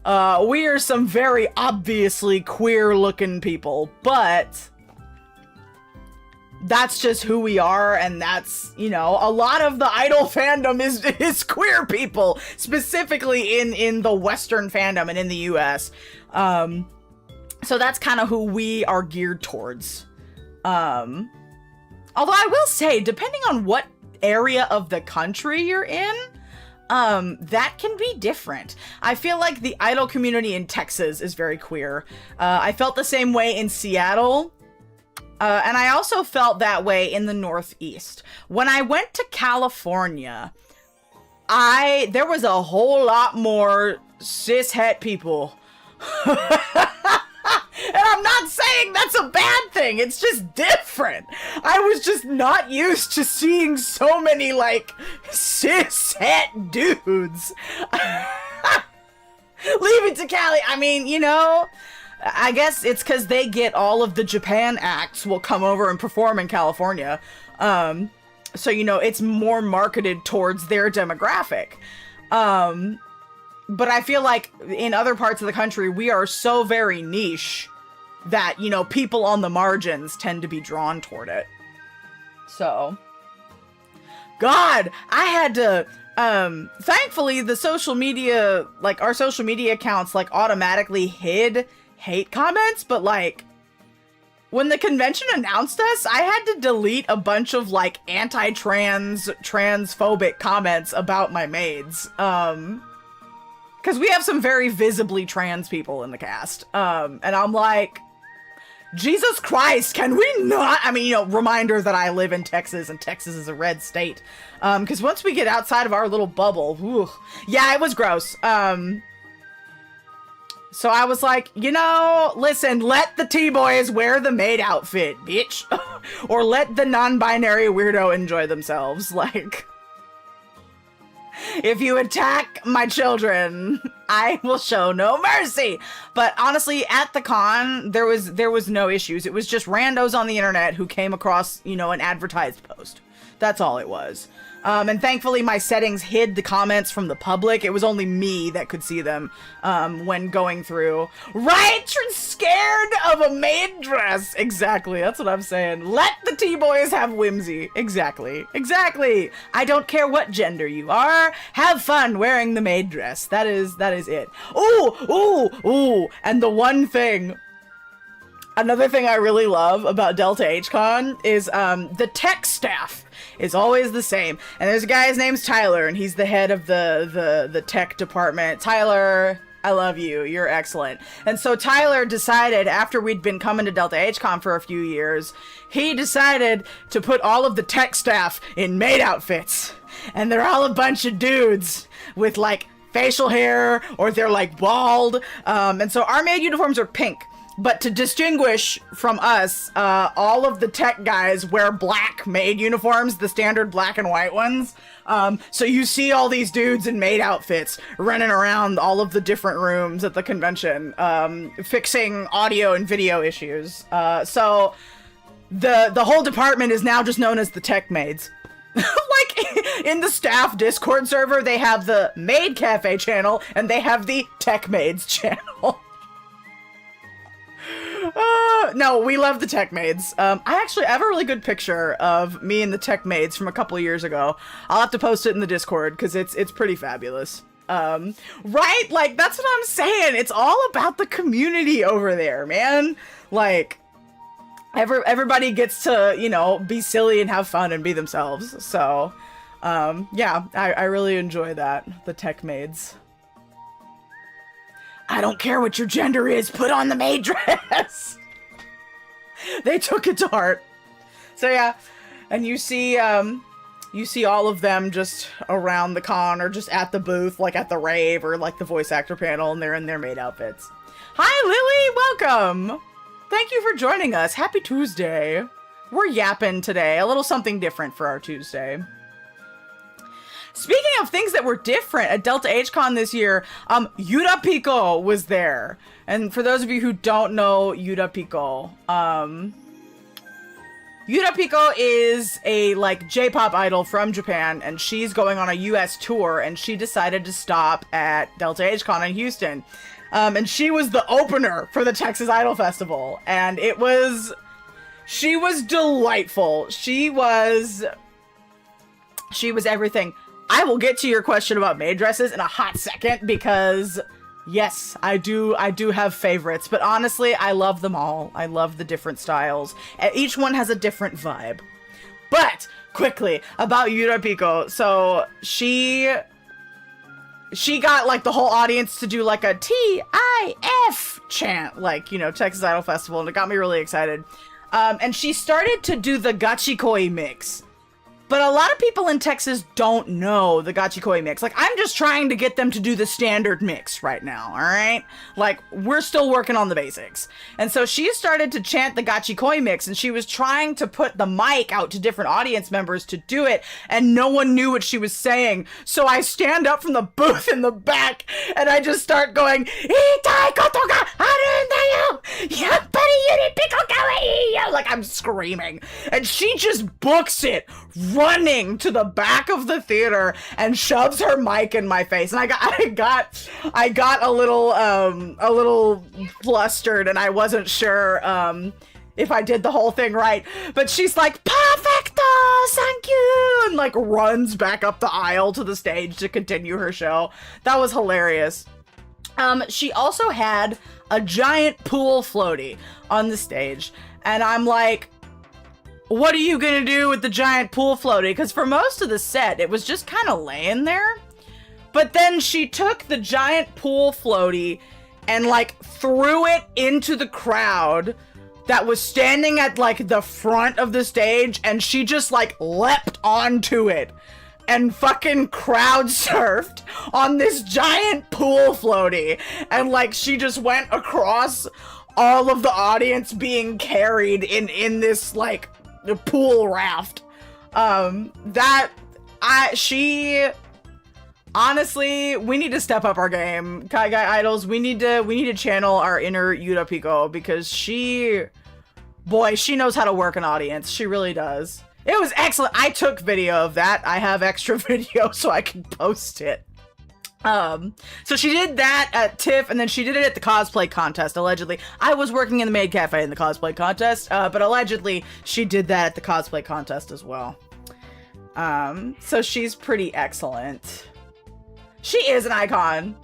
very obviously queer-looking people, but that's just who we are, and that's, you know, a lot of the idol fandom is queer people, specifically in the Western fandom and in the US. So that's kind of who we are geared towards. Although I will say, depending on what area of the country you're in, that can be different. I feel like the idol community in Texas is very queer. I felt the same way in Seattle. And I also felt that way in the Northeast. When I went to California, there was a whole lot more cis-het people. And I'm not saying that's a bad thing, it's just different. I was just not used to seeing so many, like, cis-het dudes. Leaving to Cali, I mean, you know, I guess it's because they get all of the Japan acts will come over and perform in California. So, you know, it's more marketed towards their demographic. But I feel like in other parts of the country, we are so very niche that, you know, people on the margins tend to be drawn toward it. So, God, I had to, thankfully the social media, like our social media accounts, like automatically hid hate comments, but like, when the convention announced us, I had to delete a bunch of like anti-trans, transphobic comments about my maids. Because we have some very visibly trans people in the cast. And I'm like, Jesus Christ, can we not? I mean, you know, reminder that I live in Texas and Texas is a red state. Because once we get outside of our little bubble, whew, yeah, it was gross. So I was like, you know, listen, let the T-boys wear the maid outfit, bitch. Or let the non-binary weirdo enjoy themselves. Like, if you attack my children, I will show no mercy. But honestly, at the con, there was no issues. It was just randos on the internet who came across, you know, an advertised post. That's all it was. And thankfully my settings hid the comments from the public. It was only me that could see them when going through. Right? You're scared of a maid dress. Exactly. That's what I'm saying. Let the T-boys have whimsy. Exactly. Exactly. I don't care what gender you are. Have fun wearing the maid dress. That is it. Ooh. And the one thing, another thing I really love about Delta HCon is the tech staff is always the same. And there's a guy, his name's Tyler, and he's the head of the tech department. Tyler, I love you. You're excellent. And so Tyler decided, after we'd been coming to Delta HCon for a few years, he decided to put all of the tech staff in maid outfits. And they're all a bunch of dudes with, like, facial hair, or they're, like, bald. And so our maid uniforms are pink. But to distinguish from us, all of the tech guys wear black maid uniforms, the standard black and white ones. So you see all these dudes in maid outfits running around all of the different rooms at the convention, fixing audio and video issues. So the whole department is now just known as the tech maids. Like, in the staff Discord server, they have the Maid Cafe channel, and they have the Tech Maids channel. No, we love the tech maids. I have a really good picture of me and the tech maids from a couple of years ago. I'll have to post it in the Discord because it's pretty fabulous. Right? Like, that's what I'm saying. It's all about the community over there, man. Like, everybody gets to, you know, be silly and have fun and be themselves. So, yeah, I really enjoy that. The tech maids. I don't care what your gender is, put on the maid dress. They took it to heart. So yeah, and you see all of them just around the con or just at the booth, like at the rave or like the voice actor panel, and they're in their maid outfits. Hi Lily, welcome. Thank you for joining us. Happy Tuesday. We're yapping today, a little something different for our Tuesday. Speaking of things that were different at Delta HCon this year, Yuta Pico was there. And for those of you who don't know Yuta Pico, Yuta Pico is a, like, J-pop idol from Japan, and she's going on a US tour, and she decided to stop at Delta HCon in Houston. And she was the opener for the Texas Idol Festival, and she was delightful. She was everything. I will get to your question about maid dresses in a hot second, because yes, I do have favorites, but honestly, I love them all. I love the different styles. Each one has a different vibe. But quickly about Yuta Pico. So she got, like, the whole audience to do, like, a TIF chant, like, you know, Texas Idol Festival, and it got me really excited. And she started to do the gachikoi mix. But a lot of people in Texas don't know the gachikoi mix. Like, I'm just trying to get them to do the standard mix right now, all right? Like, we're still working on the basics. And so she started to chant the gachikoi mix, and she was trying to put the mic out to different audience members to do it, and no one knew what she was saying. So I stand up from the booth in the back, and I just start going, Itai koto ga aruんだよ! Yappari yuri piko kawaii! Like, I'm screaming. And she just books it running to the back of the theater and shoves her mic in my face, and I got a little flustered, and I wasn't sure if I did the whole thing right. But she's like, "Perfecto, thank you," and like runs back up the aisle to the stage to continue her show. That was hilarious. She also had a giant pool floaty on the stage, and I'm like, what are you gonna do with the giant pool floaty? Because for most of the set, it was just kind of laying there. But then she took the giant pool floaty and like threw it into the crowd that was standing at like the front of the stage, and she just like leapt onto it and fucking crowd surfed on this giant pool floaty. And like she just went across all of the audience being carried in this like the pool raft. She honestly, we need to step up our game, Kai Guy Idols. We need to channel our inner Yuta Pico, because she knows how to work an audience. She really does. It was excellent. I took video of that. I have extra video so I can post it. So she did that at TIFF, and then she did it at the cosplay contest, allegedly. I was working in the Maid Cafe in the cosplay contest, but allegedly she did that at the cosplay contest as well. So she's pretty excellent. She is an icon.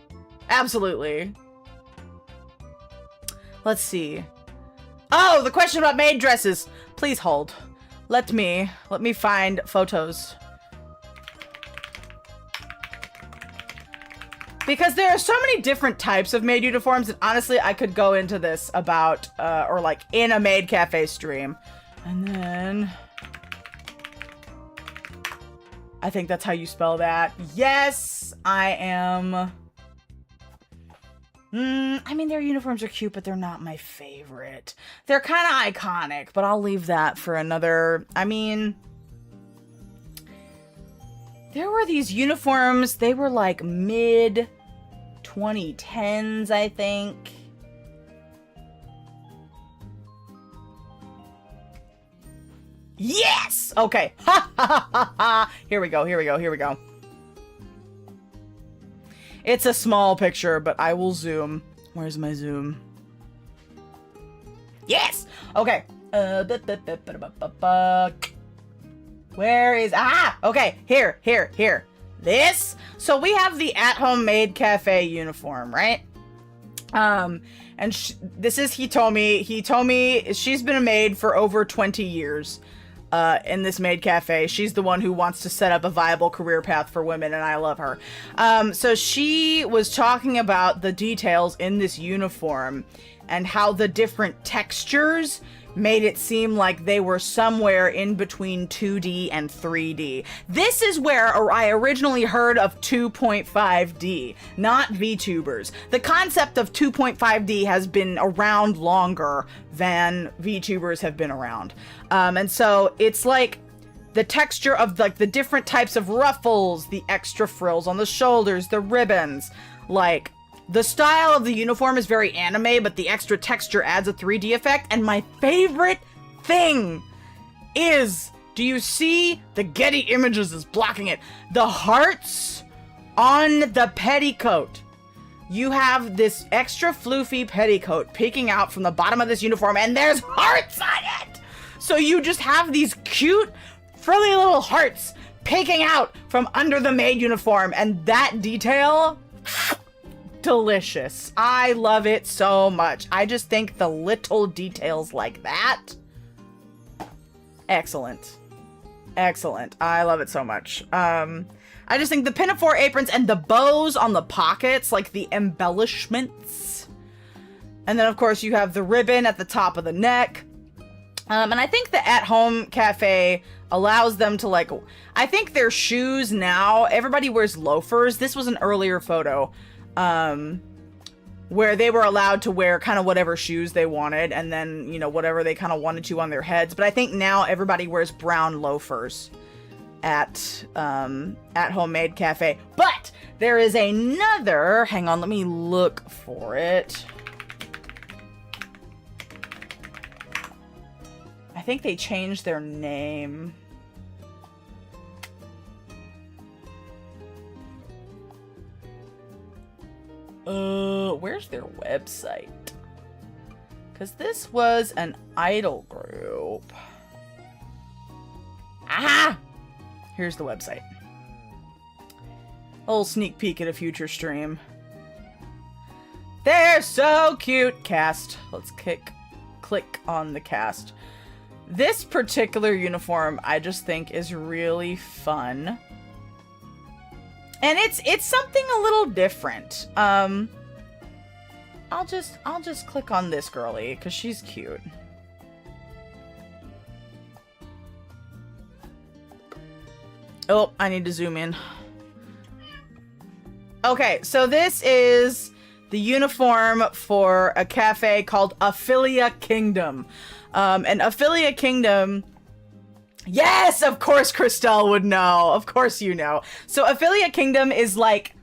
Absolutely. Let's see. Oh, the question about maid dresses. Please hold. Let me find photos. Because there are so many different types of maid uniforms, and honestly, I could go into this about, or like in a Maid Cafe stream. And then, I think that's how you spell that. Yes, I am. I mean, their uniforms are cute, but they're not my favorite. They're kind of iconic, but I'll leave that for another. I mean, there were these uniforms, they were like mid 2010s, I think. Yes! Okay. Ha ha ha ha ha. Here we go. It's a small picture, but I will zoom. Where's my zoom? Yes! Okay. Where is... Ah! Okay. Here. This. So we have the at-home Maid Cafe uniform, right? And this is Hitomi. Hitomi, she's been a maid for over 20 years. In this Maid Cafe. She's the one who wants to set up a viable career path for women, and I love her. So she was talking about the details in this uniform and how the different textures made it seem like they were somewhere in between 2D and 3D. This is where I originally heard of 2.5D, not VTubers. The concept of 2.5D has been around longer than VTubers have been around. And so it's like the texture of like the different types of ruffles, the extra frills on the shoulders, the ribbons, like the style of the uniform is very anime, but the extra texture adds a 3D effect. And my favorite thing is, do you see the Getty Images is blocking it? The hearts on the petticoat. You have this extra floofy petticoat peeking out from the bottom of this uniform, and there's hearts on it! So you just have these cute, frilly little hearts peeking out from under the maid uniform, and that detail... delicious. I love it so much. I just think the little details like that, excellent. I love it so much. I just think the pinafore aprons and the bows on the pockets, like the embellishments. And then of course you have the ribbon at the top of the neck. And I think the at-home cafe allows them to, like, I think their shoes now, everybody wears loafers. This was an earlier photo, where they were allowed to wear kind of whatever shoes they wanted, and then, you know, whatever they kind of wanted to on their heads. But I think now everybody wears brown loafers at Homemade Cafe. But there is another, hang on, let me look for it. I think they changed their name. Where's their website? Because this was an idol group. Aha! Here's the website. A little sneak peek at a future stream. They're so cute! Cast. Let's click on the cast. This particular uniform, I just think, is really fun. And it's something a little different. I'll just click on this girly, because she's cute. Oh, I need to zoom in. Okay, so this is the uniform for a cafe called Ophelia Kingdom. And Ophelia Kingdom... Yes, of course Christelle would know. Of course you know. So Ophelia Kingdom is like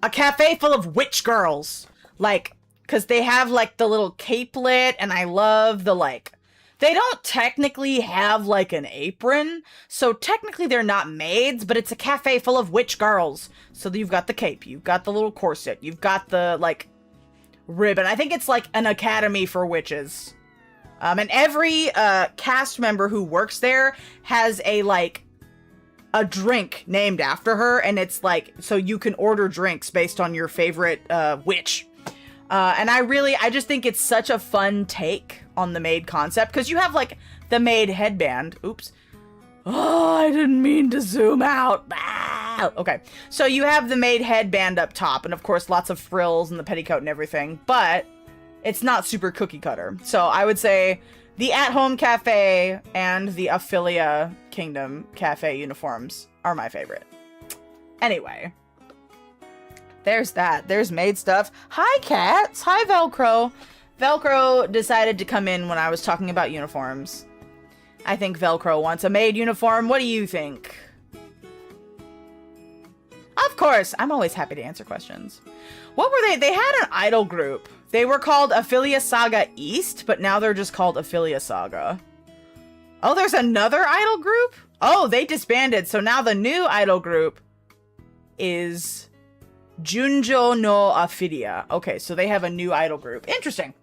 a cafe full of witch girls. Like, because they have like the little capelet, and I love the like... They don't technically have like an apron, so technically they're not maids, but it's a cafe full of witch girls. So you've got the cape, you've got the little corset, you've got the like ribbon. I think it's like an academy for witches. And every cast member who works there has a like a drink named after her, and it's like, so you can order drinks based on your favorite witch. And I just think it's such a fun take on the maid concept, because you have like the maid headband. Oops. Oh, I didn't mean to zoom out. Ah! Okay. So you have the maid headband up top, and of course lots of frills and the petticoat and everything, but it's not super cookie cutter. So I would say the at-home cafe and the Ophelia Kingdom cafe uniforms are my favorite. Anyway. There's that. There's maid stuff. Hi, cats. Hi, Velcro. Velcro decided to come in when I was talking about uniforms. I think Velcro wants a maid uniform. What do you think? Of course. I'm always happy to answer questions. What were they? They had an idol group. They were called Ophelia Saga East, but now they're just called Ophelia Saga. Oh, there's another idol group? Oh, they disbanded. So now the new idol group is Junjo no Ophelia. Okay, so they have a new idol group. Interesting.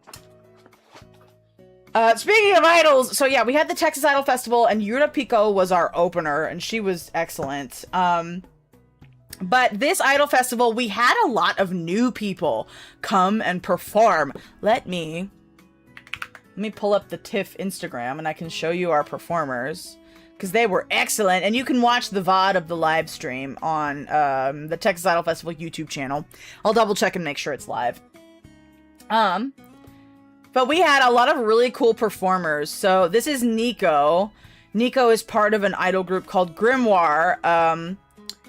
Speaking of idols, so yeah, we had the Texas Idol Festival, and Yura Pico was our opener, and she was excellent. But this Idol Festival, we had a lot of new people come and perform. Let me pull up the TIFF Instagram, and I can show you our performers, because they were excellent. And you can watch the VOD of the live stream on the Texas Idol Festival YouTube channel. I'll double check and make sure it's live. But we had a lot of really cool performers. So this is Nico. Nico is part of an idol group called Grimoire.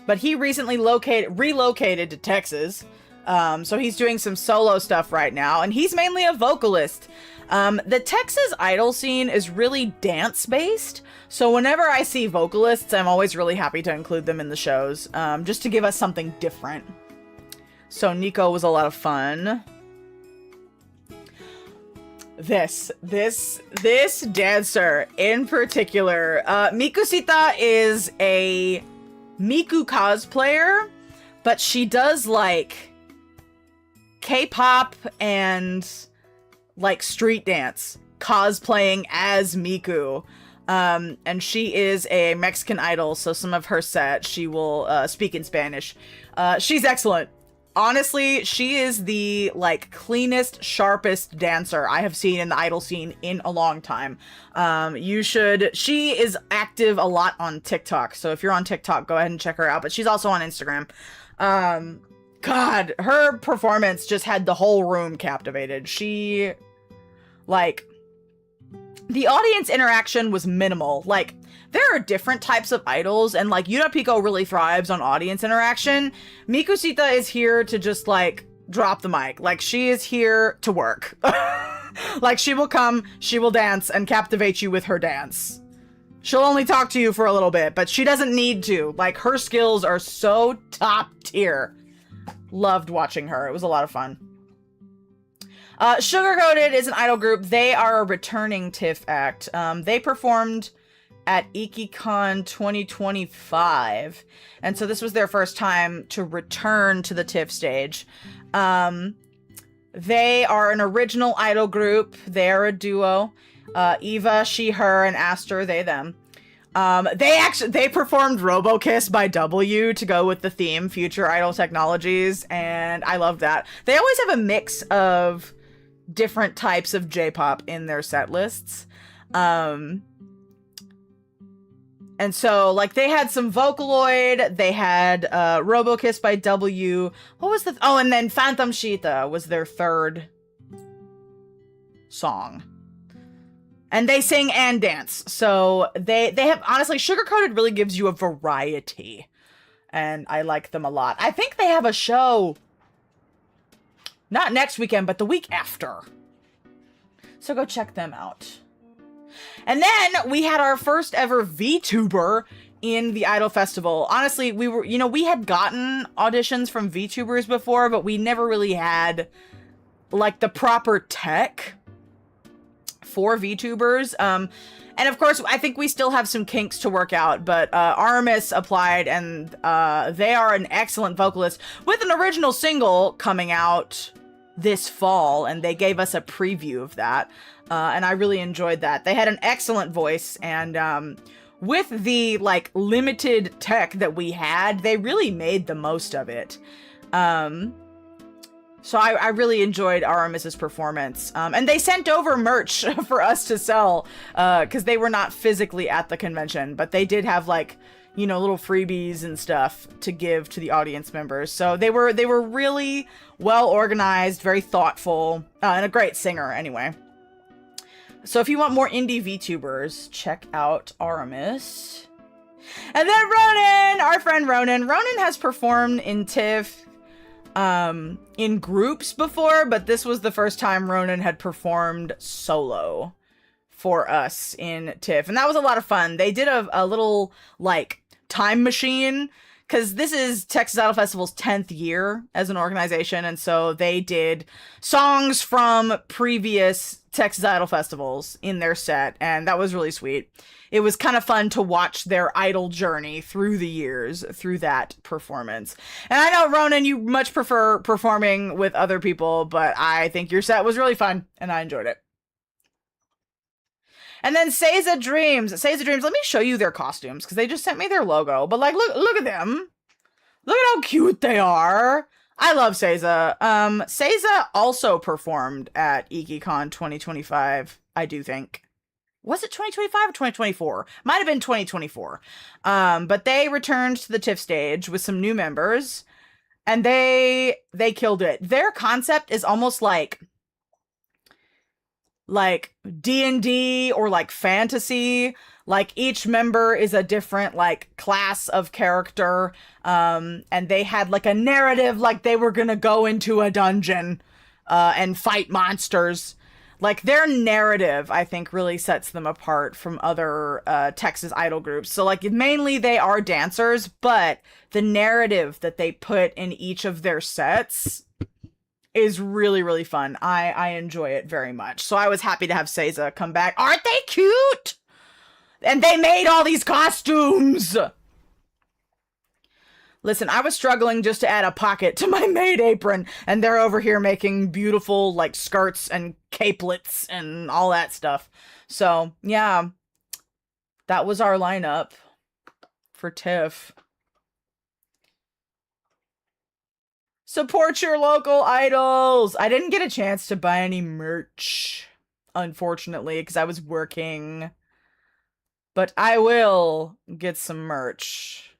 But he recently relocated to Texas. So he's doing some solo stuff right now. And he's mainly a vocalist. The Texas idol scene is really dance-based. So whenever I see vocalists, I'm always really happy to include them in the shows. Just to give us something different. So Nico was a lot of fun. This dancer in particular, Mikusita is a Miku cosplayer, but she does like K-pop and like street dance cosplaying as Miku. And she is a Mexican idol, so some of her set she will speak in Spanish. She's excellent. Honestly, she is the, like, cleanest, sharpest dancer I have seen in the idol scene in a long time. She is active a lot on TikTok, so if you're on TikTok, go ahead and check her out, but she's also on Instagram. God, her performance just had the whole room captivated. She, like, the audience interaction was minimal. Like, there are different types of idols, and like Yurapiko really thrives on audience interaction. Mikusita is here to just like drop the mic. Like, she is here to work. Like, she will come, she will dance, and captivate you with her dance. She'll only talk to you for a little bit, but she doesn't need to. Like, her skills are so top tier. Loved watching her. It was a lot of fun. Sugar Coated is an idol group. They are a returning TIFF act. They performed at IkiCon 2025. And so this was their first time to return to the TIFF stage. They are an original idol group. They're a duo. Eva, she, her, and Aster, they, them. They performed Robo-Kiss by W to go with the theme, Future Idol Technologies, and I love that. They always have a mix of different types of J-pop in their set lists. And so, like, they had some Vocaloid, they had Robo-Kiss by W. What was the... Oh, and then Phantom Shita was their third song. And they sing and dance. So they have, honestly, Sugar Coated really gives you a variety. And I like them a lot. I think they have a show, not next weekend, but the week after. So go check them out. And then we had our first ever VTuber in the Idol Festival. Honestly, we were, you know, we had gotten auditions from VTubers before, but we never really had, like, the proper tech for VTubers. And of course, I think we still have some kinks to work out, but Aramis applied, and they are an excellent vocalist with an original single coming out this fall, and they gave us a preview of that. And I really enjoyed that. They had an excellent voice, and with the, like, limited tech that we had, they really made the most of it. So I really enjoyed Aramis's performance. And they sent over merch for us to sell, because they were not physically at the convention, but they did have, like, you know, little freebies and stuff to give to the audience members. So they were really well organized, very thoughtful, and a great singer anyway. So if you want more indie VTubers, check out Aramis. And then Ronan, our friend Ronan. Ronan has performed in TIFF in groups before, but this was the first time Ronan had performed solo for us in TIFF, and that was a lot of fun. They did a little, like, time machine, because this is Texas Idol Festival's 10th year as an organization, and so they did songs from previous Texas Idol Festivals in their set, and that was really sweet. It was kind of fun to watch their idol journey through the years, through that performance. And I know, Ronan, you much prefer performing with other people, but I think your set was really fun, and I enjoyed it. And then Seiza Dreams. Seiza Dreams, let me show you their costumes, because they just sent me their logo. But, like, look at them. Look at how cute they are. I love Seiza. Seiza also performed at IkiCon 2025, I do think. Was it 2025 or 2024? Might have been 2024. But they returned to the TIFF stage with some new members, and they killed it. Their concept is almost like D&D or like fantasy. Like, each member is a different, like, class of character. And they had, like, a narrative, like they were gonna go into a dungeon and fight monsters. Like, their narrative, I think, really sets them apart from other Texas Idol groups. So, like, mainly they are dancers, but the narrative that they put in each of their sets is really, really fun. I enjoy it very much. So I was happy to have Seiza come back. Aren't they cute? And they made all these costumes! Listen, I was struggling just to add a pocket to my maid apron, and they're over here making beautiful, like, skirts and capelets and all that stuff. So, yeah. That was our lineup for TIFF. Support your local idols! I didn't get a chance to buy any merch, unfortunately, because I was working. But I will get some merch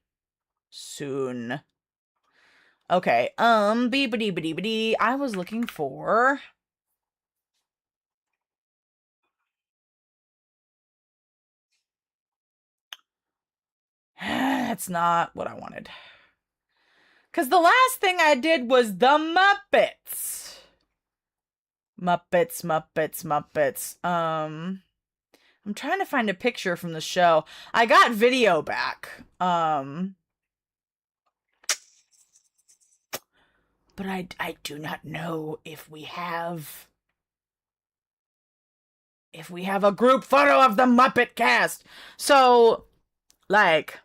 soon. Okay, beebity-bitty-bitty. I was looking for That's not what I wanted. Because the last thing I did was the Muppets. Muppets. I'm trying to find a picture from the show. I got video back. But I do not know if we have a group photo of the Muppet cast. So, like,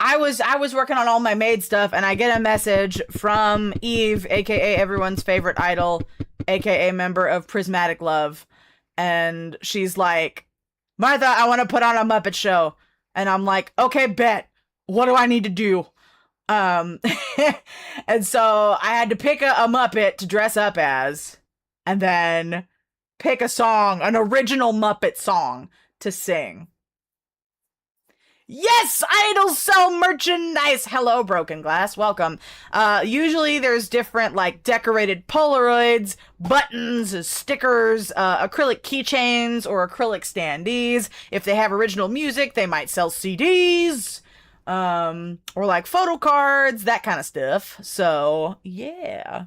I was working on all my maid stuff, and I get a message from Eve, aka everyone's favorite idol, aka member of Prismatic Love, and she's like, "Martha, I want to put on a Muppet show," and I'm like, "Okay, bet. What do I need to do?" And so I had to pick a Muppet to dress up as, and then pick a song, an original Muppet song to sing. Yes, idols sell merchandise. Hello, Broken Glass. Welcome. Usually there's different, like, decorated Polaroids, buttons, stickers, acrylic keychains, or acrylic standees. If they have original music, they might sell CDs, or, like, photo cards, that kind of stuff. So, yeah.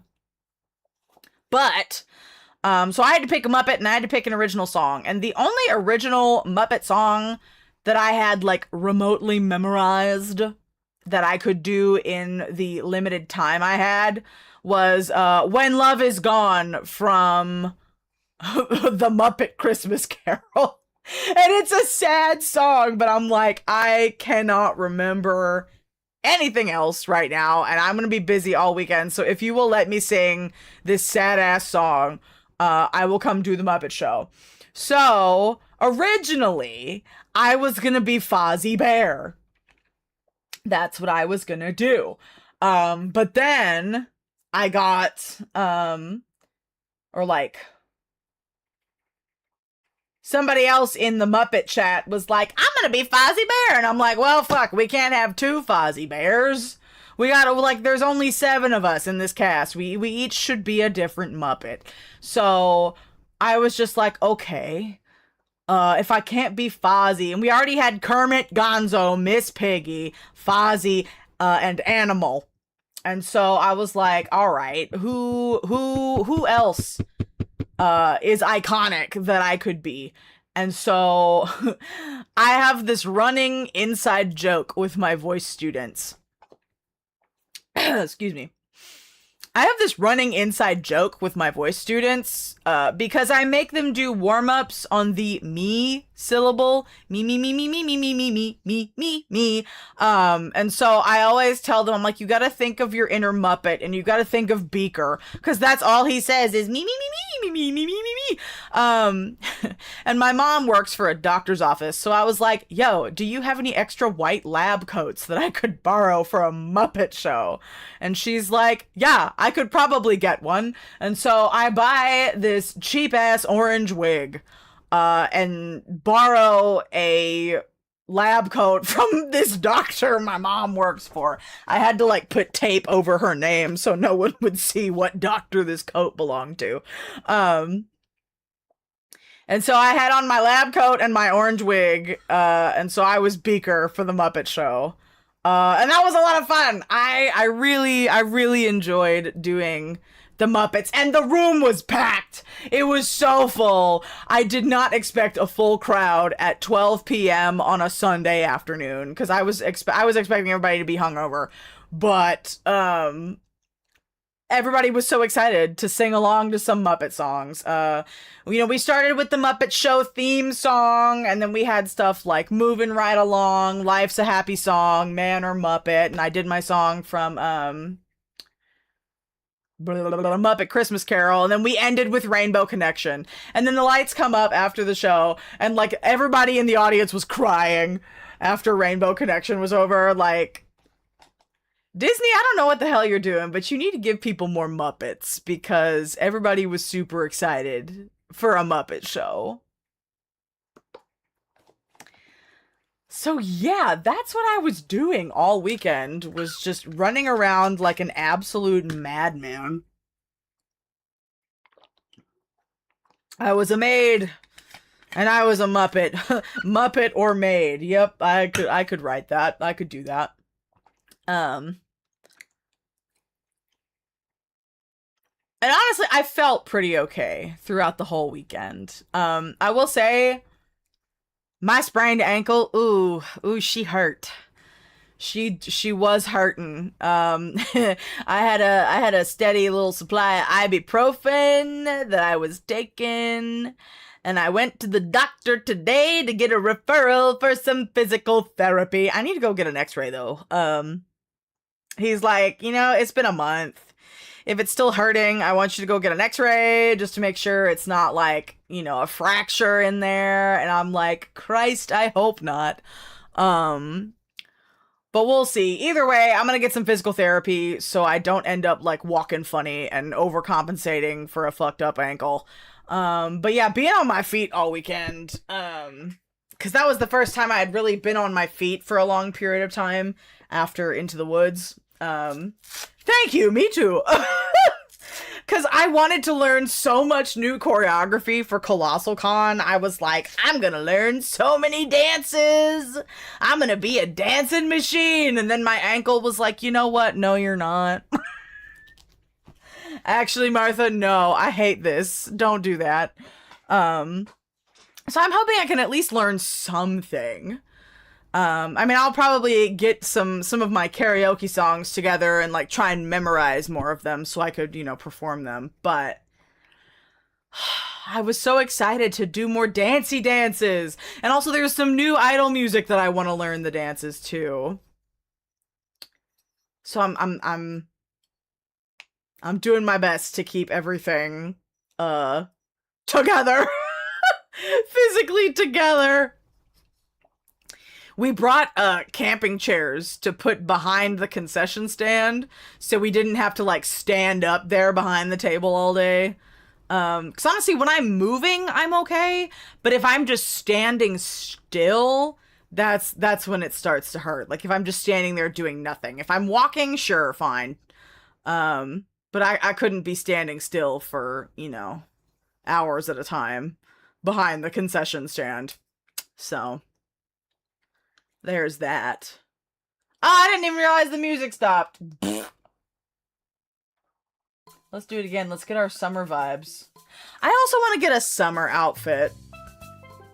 But, so I had to pick a Muppet, and I had to pick an original song. And the only original Muppet song that I had, like, remotely memorized that I could do in the limited time I had was When Love Is Gone from the Muppet Christmas Carol. And it's a sad song, but I'm like, I cannot remember anything else right now, and I'm gonna be busy all weekend, so if you will let me sing this sad-ass song, I will come do the Muppet Show. So, originally, I was gonna be Fozzie Bear. That's what I was gonna do. But then I got, or like, somebody else in the Muppet chat was like, I'm gonna be Fozzie Bear. And I'm like, well, fuck, we can't have two Fozzie Bears. We gotta, like, there's only 7 of us in this cast. We each should be a different Muppet. So I was just like, okay. If I can't be Fozzie, and we already had Kermit, Gonzo, Miss Piggy, Fozzie, and Animal. And so I was like, all right, who else is iconic that I could be? And so I have this running inside joke with my voice students. Excuse me. I have this running inside joke with my voice students because I make them do warm-ups on the me syllable. Me. And so I always tell them, I'm like, you gotta think of your inner Muppet and you gotta think of Beaker, because that's all he says is me. And my mom works for a doctor's office, so I was like, yo, do you have any extra white lab coats that I could borrow for a Muppet show? And she's like, yeah, I could probably get one. And so I buy this cheap-ass orange wig and borrow a lab coat from this doctor my mom works for. I had to, like, put tape over her name so no one would see what doctor this coat belonged to. And so I had on my lab coat and my orange wig, and so I was Beaker for the Muppet Show. And that was a lot of fun. I really enjoyed doing the Muppets, and the room was packed. It was so full. I did not expect a full crowd at 12 p.m. on a Sunday afternoon, because I was expecting everybody to be hungover, but everybody was so excited to sing along to some Muppet songs. We started with the Muppet Show theme song, and then we had stuff like Moving Right Along, Life's a Happy Song, Man or Muppet, and I did my song from Muppet Christmas Carol, and then we ended with Rainbow Connection. And then the lights come up after the show, and, like, everybody in the audience was crying after Rainbow Connection was over. Like, Disney, I don't know what the hell you're doing, but you need to give people more Muppets, because everybody was super excited for a Muppet show. So yeah, that's what I was doing all weekend, was just running around like an absolute madman. I was a maid. And I was a Muppet. Muppet or maid. Yep, I could write that. I could do that. And honestly, I felt pretty okay throughout the whole weekend. I will say my sprained ankle, she hurt. She was hurting. I had a steady little supply of ibuprofen that I was taking, and I went to the doctor today to get a referral for some physical therapy. I need to go get an x-ray though. He's like, it's been a month. If it's still hurting, I want you to go get an x-ray just to make sure it's not like, a fracture in there. And I'm like, Christ, I hope not. But we'll see. Either way, I'm going to get some physical therapy so I don't end up like walking funny and overcompensating for a fucked up ankle. But yeah, being on my feet all weekend, because that was the first time I had really been on my feet for a long period of time after Into the Woods. Thank you, me too. Because I wanted to learn so much new choreography for Colossal Con. I was like, I'm gonna learn so many dances. I'm gonna be a dancing machine. And then my ankle was like, you know what? No, you're not. Actually, Martha, no, I hate this. Don't do that. So I'm hoping I can at least learn something. I'll probably get some of my karaoke songs together and like try and memorize more of them so I could, perform them. But I was so excited to do more dancey dances. And also there's some new Idol music that I want to learn the dances to. So I'm doing my best to keep everything together. Physically together. We brought camping chairs to put behind the concession stand so we didn't have to like stand up there behind the table all day. Because honestly, when I'm moving, I'm okay. But if I'm just standing still, that's when it starts to hurt. Like if I'm just standing there doing nothing. If I'm walking, sure, fine. But I couldn't be standing still for, hours at a time behind the concession stand. So there's that. Oh, I didn't even realize the music stopped. Let's do it again. Let's get our summer vibes. I also want to get a summer outfit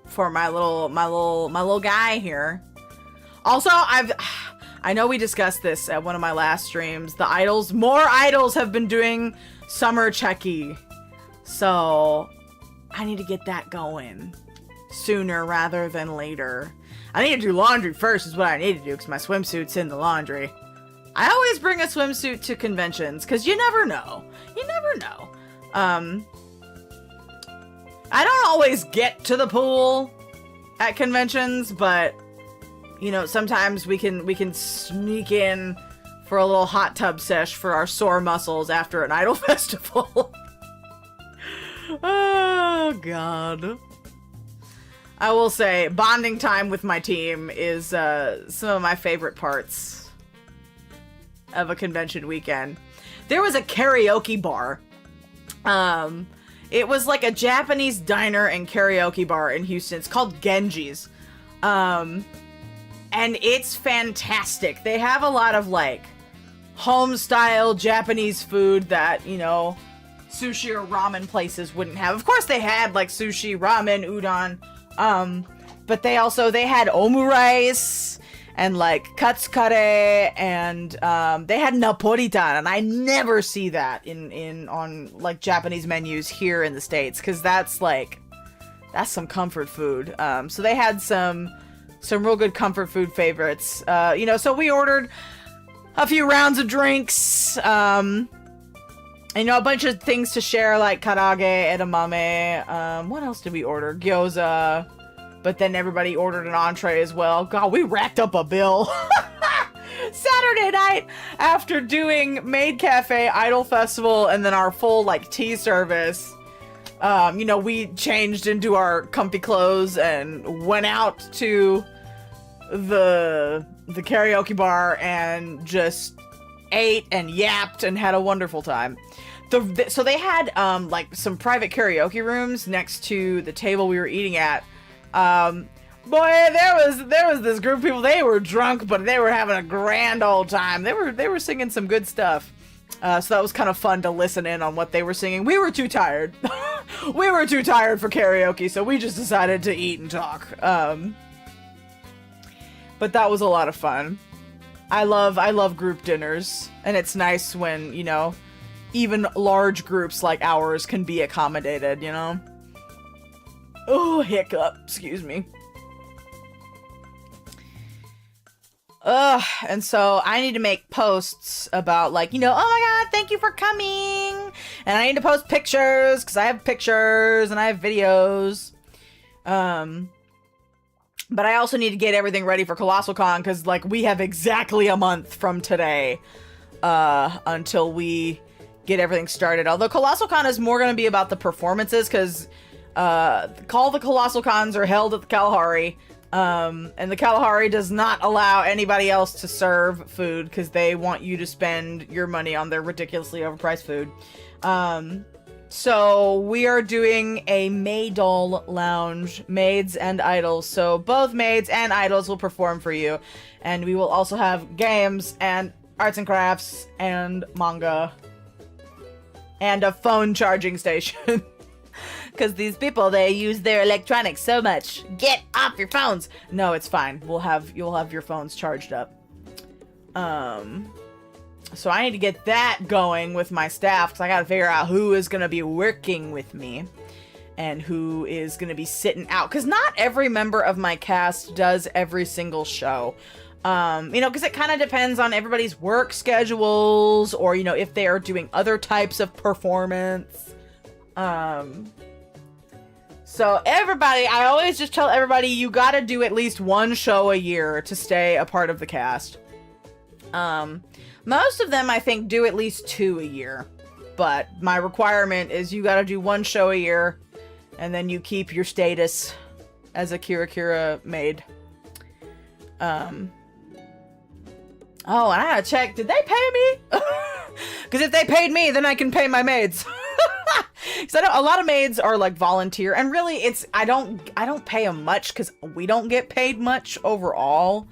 for my little guy here. Also, I know we discussed this at one of my last streams. More idols have been doing summer checky. So I need to get that going sooner rather than later. I need to do laundry first is what I need to do because my swimsuit's in the laundry. I always bring a swimsuit to conventions because you never know. You never know. I don't always get to the pool at conventions, but sometimes we can sneak in for a little hot tub sesh for our sore muscles after an idol festival. Oh God. I will say, bonding time with my team is some of my favorite parts of a convention weekend. There was a karaoke bar. It was like a Japanese diner and karaoke bar in Houston. It's called Genji's. And it's fantastic. They have a lot of like home-style Japanese food that, sushi or ramen places wouldn't have. Of course they had like sushi, ramen, udon. But they had omurice and like katsukare and, they had napolitan, and I never see that on like Japanese menus here in the States. 'Cause that's some comfort food. So they had some real good comfort food favorites. So we ordered a few rounds of drinks, a bunch of things to share, like karage, edamame. What else did we order? Gyoza. But then everybody ordered an entree as well. God, we racked up a bill. Saturday night, after doing Maid Cafe, Idol Festival, and then our full, like, tea service, we changed into our comfy clothes and went out to the karaoke bar and just ate and yapped and had a wonderful time. So they had like some private karaoke rooms next to the table we were eating at. Boy, there was this group of people. They were drunk, but they were having a grand old time. They were singing some good stuff. So that was kind of fun to listen in on what they were singing. We were too tired. We were too tired for karaoke, so we just decided to eat and talk. But that was a lot of fun. I love group dinners, and it's nice when, you know, even large groups like ours can be accommodated, you know? Oh, hiccup. Excuse me. And so I need to make posts about, like, you know, oh my god, thank you for coming! And I need to post pictures, because I have pictures, and I have videos. But I also need to get everything ready for Colossal Con, because, like, we have exactly a month from today, until we get everything started. Although Colossal Con is more going to be about the performances, because, all the Colossal Cons are held at the Kalahari, and the Kalahari does not allow anybody else to serve food, because they want you to spend your money on their ridiculously overpriced food. So we are doing a Maydol lounge, maids and idols. So both maids and idols will perform for you. And we will also have games and arts and crafts and manga and a phone charging station. Because these people, they use their electronics so much. Get off your phones. No, it's fine. You'll have your phones charged up. So I need to get that going with my staff, because I gotta figure out who is gonna be working with me and who is gonna be sitting out, because not every member of my cast does every single show. You know, because it kind of depends on everybody's work schedules, or, you know, if they are doing other types of performance. So everybody, I always just tell everybody, you gotta do at least one show a year to stay a part of the cast. Most of them, I think, do at least 2 a year. But my requirement is you gotta do one show a year, and then you keep your status as a Kira Kira maid. Oh, and I gotta check, did they pay me? Because if they paid me, then I can pay my maids. Because I know a lot of maids are, like, volunteer, and really, it's, I don't pay them much, because we don't get paid much overall.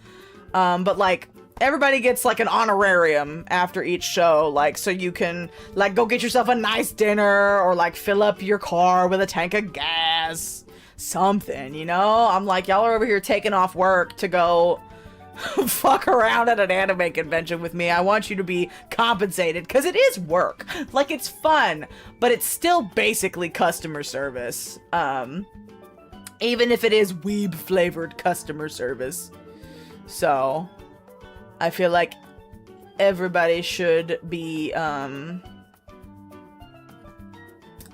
But, like, everybody gets, like, an honorarium after each show, like, so you can, like, go get yourself a nice dinner, or, like, fill up your car with a tank of gas, something, you know? I'm like, y'all are over here taking off work to go fuck around at an anime convention with me. I want you to be compensated, because it is work. Like, it's fun, but it's still basically customer service. Even if it is weeb-flavored customer service. So I feel like everybody should be,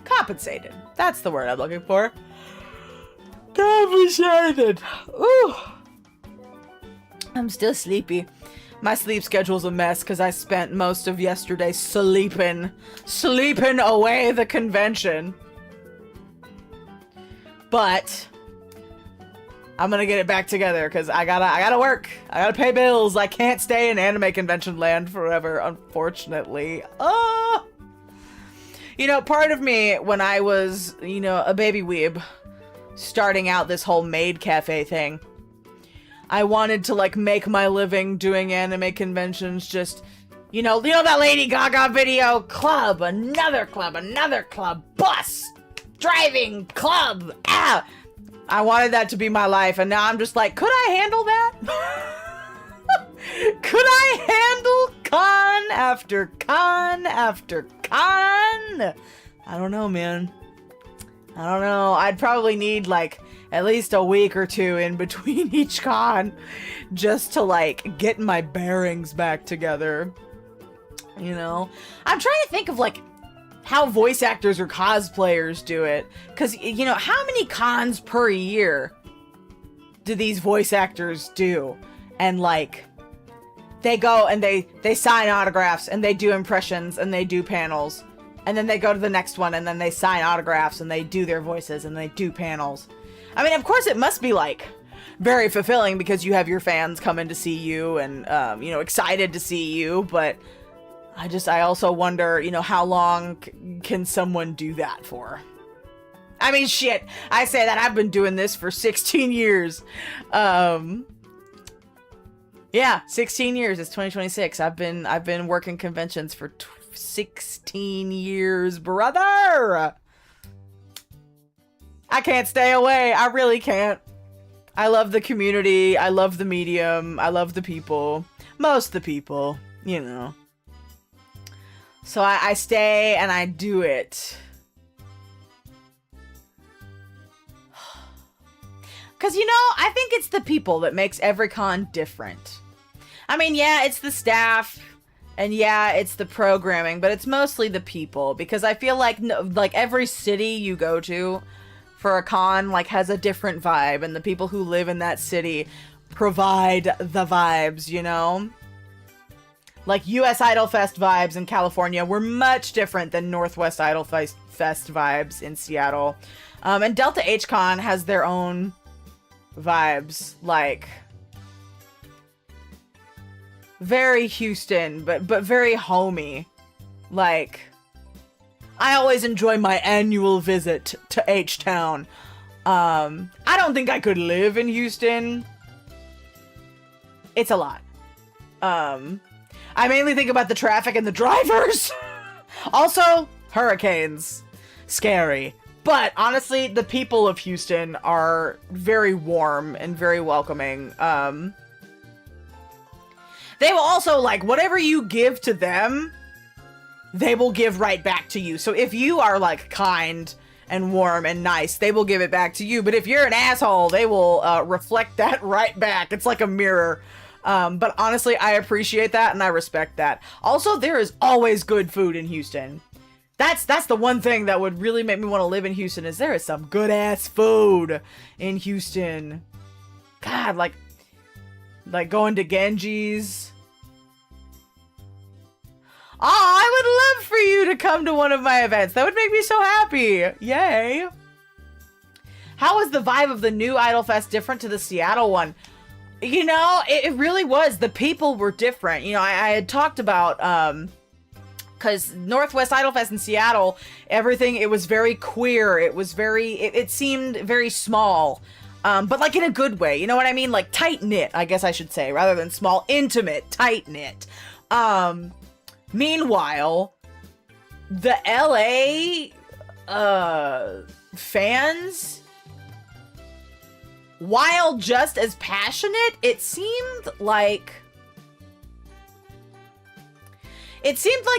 compensated. That's the word I'm looking for. Compensated! Ooh! I'm still sleepy. My sleep schedule's a mess, because I spent most of yesterday sleeping away the convention. But I'm gonna get it back together, because I gotta work. I gotta pay bills. I can't stay in anime convention land forever, unfortunately. Oh! You know, part of me, when I was, you know, a baby weeb, starting out this whole maid cafe thing, I wanted to, like, make my living doing anime conventions, just, you know that Lady Gaga video? Club, another club, bus, driving, club, ah! I wanted that to be my life, and now I'm just like, could I handle that? Could I handle con after con after con? I don't know, man. I don't know. I'd probably need, like, at least a week or two in between each con just to, like, get my bearings back together. You know? I'm trying to think of, like, how voice actors or cosplayers do it. Because, you know, how many cons per year do these voice actors do? And, like, they go and they sign autographs and they do impressions and they do panels. And then they go to the next one and then they sign autographs and they do their voices and they do panels. I mean, of course it must be, like, very fulfilling because you have your fans coming to see you and, you know, excited to see you, but I also wonder, you know, how long can someone do that for? I mean, shit, I say that I've been doing this for 16 years. Yeah, 16 years. It's 2026. I've been working conventions for 16 years, brother. I can't stay away. I really can't. I love the community. I love the medium. I love the people. Most of the people, you know. So I stay and I do it. Because, you know, I think it's the people that makes every con different. I mean, yeah, it's the staff, and yeah, it's the programming, but it's mostly the people. Because I feel like, like every city you go to for a con, like, has a different vibe, and the people who live in that city provide the vibes, you know? Like, US Idol Fest vibes in California were much different than Northwest Idol Fest vibes in Seattle. And Delta H Con has their own vibes, like very Houston, but very homey. Like, I always enjoy my annual visit to H-Town. I don't think I could live in Houston. It's a lot. I mainly think about the traffic and the drivers. Also, hurricanes. Scary. But honestly, the people of Houston are very warm and very welcoming. They will also, like, whatever you give to them, they will give right back to you. So if you are, like, kind and warm and nice, they will give it back to you. But if you're an asshole, they will reflect that right back. It's like a mirror. But honestly, I appreciate that and I respect that. Also, there is always good food in Houston. That's the one thing that would really make me want to live in Houston, is there is some good ass food in Houston. God, like going to Genji's. Oh, I would love for you to come to one of my events. That would make me so happy. Yay. How was the vibe of the new Idol Fest different to the Seattle one? You know, it really was. The people were different. You know, I had talked about, because Northwest Idol Fest in Seattle, everything, it was very queer. It was very, it seemed very small, but like in a good way. You know what I mean? Like tight-knit, I guess I should say, rather than small, intimate, tight-knit. Meanwhile, the LA, fans, while just as passionate, it seemed like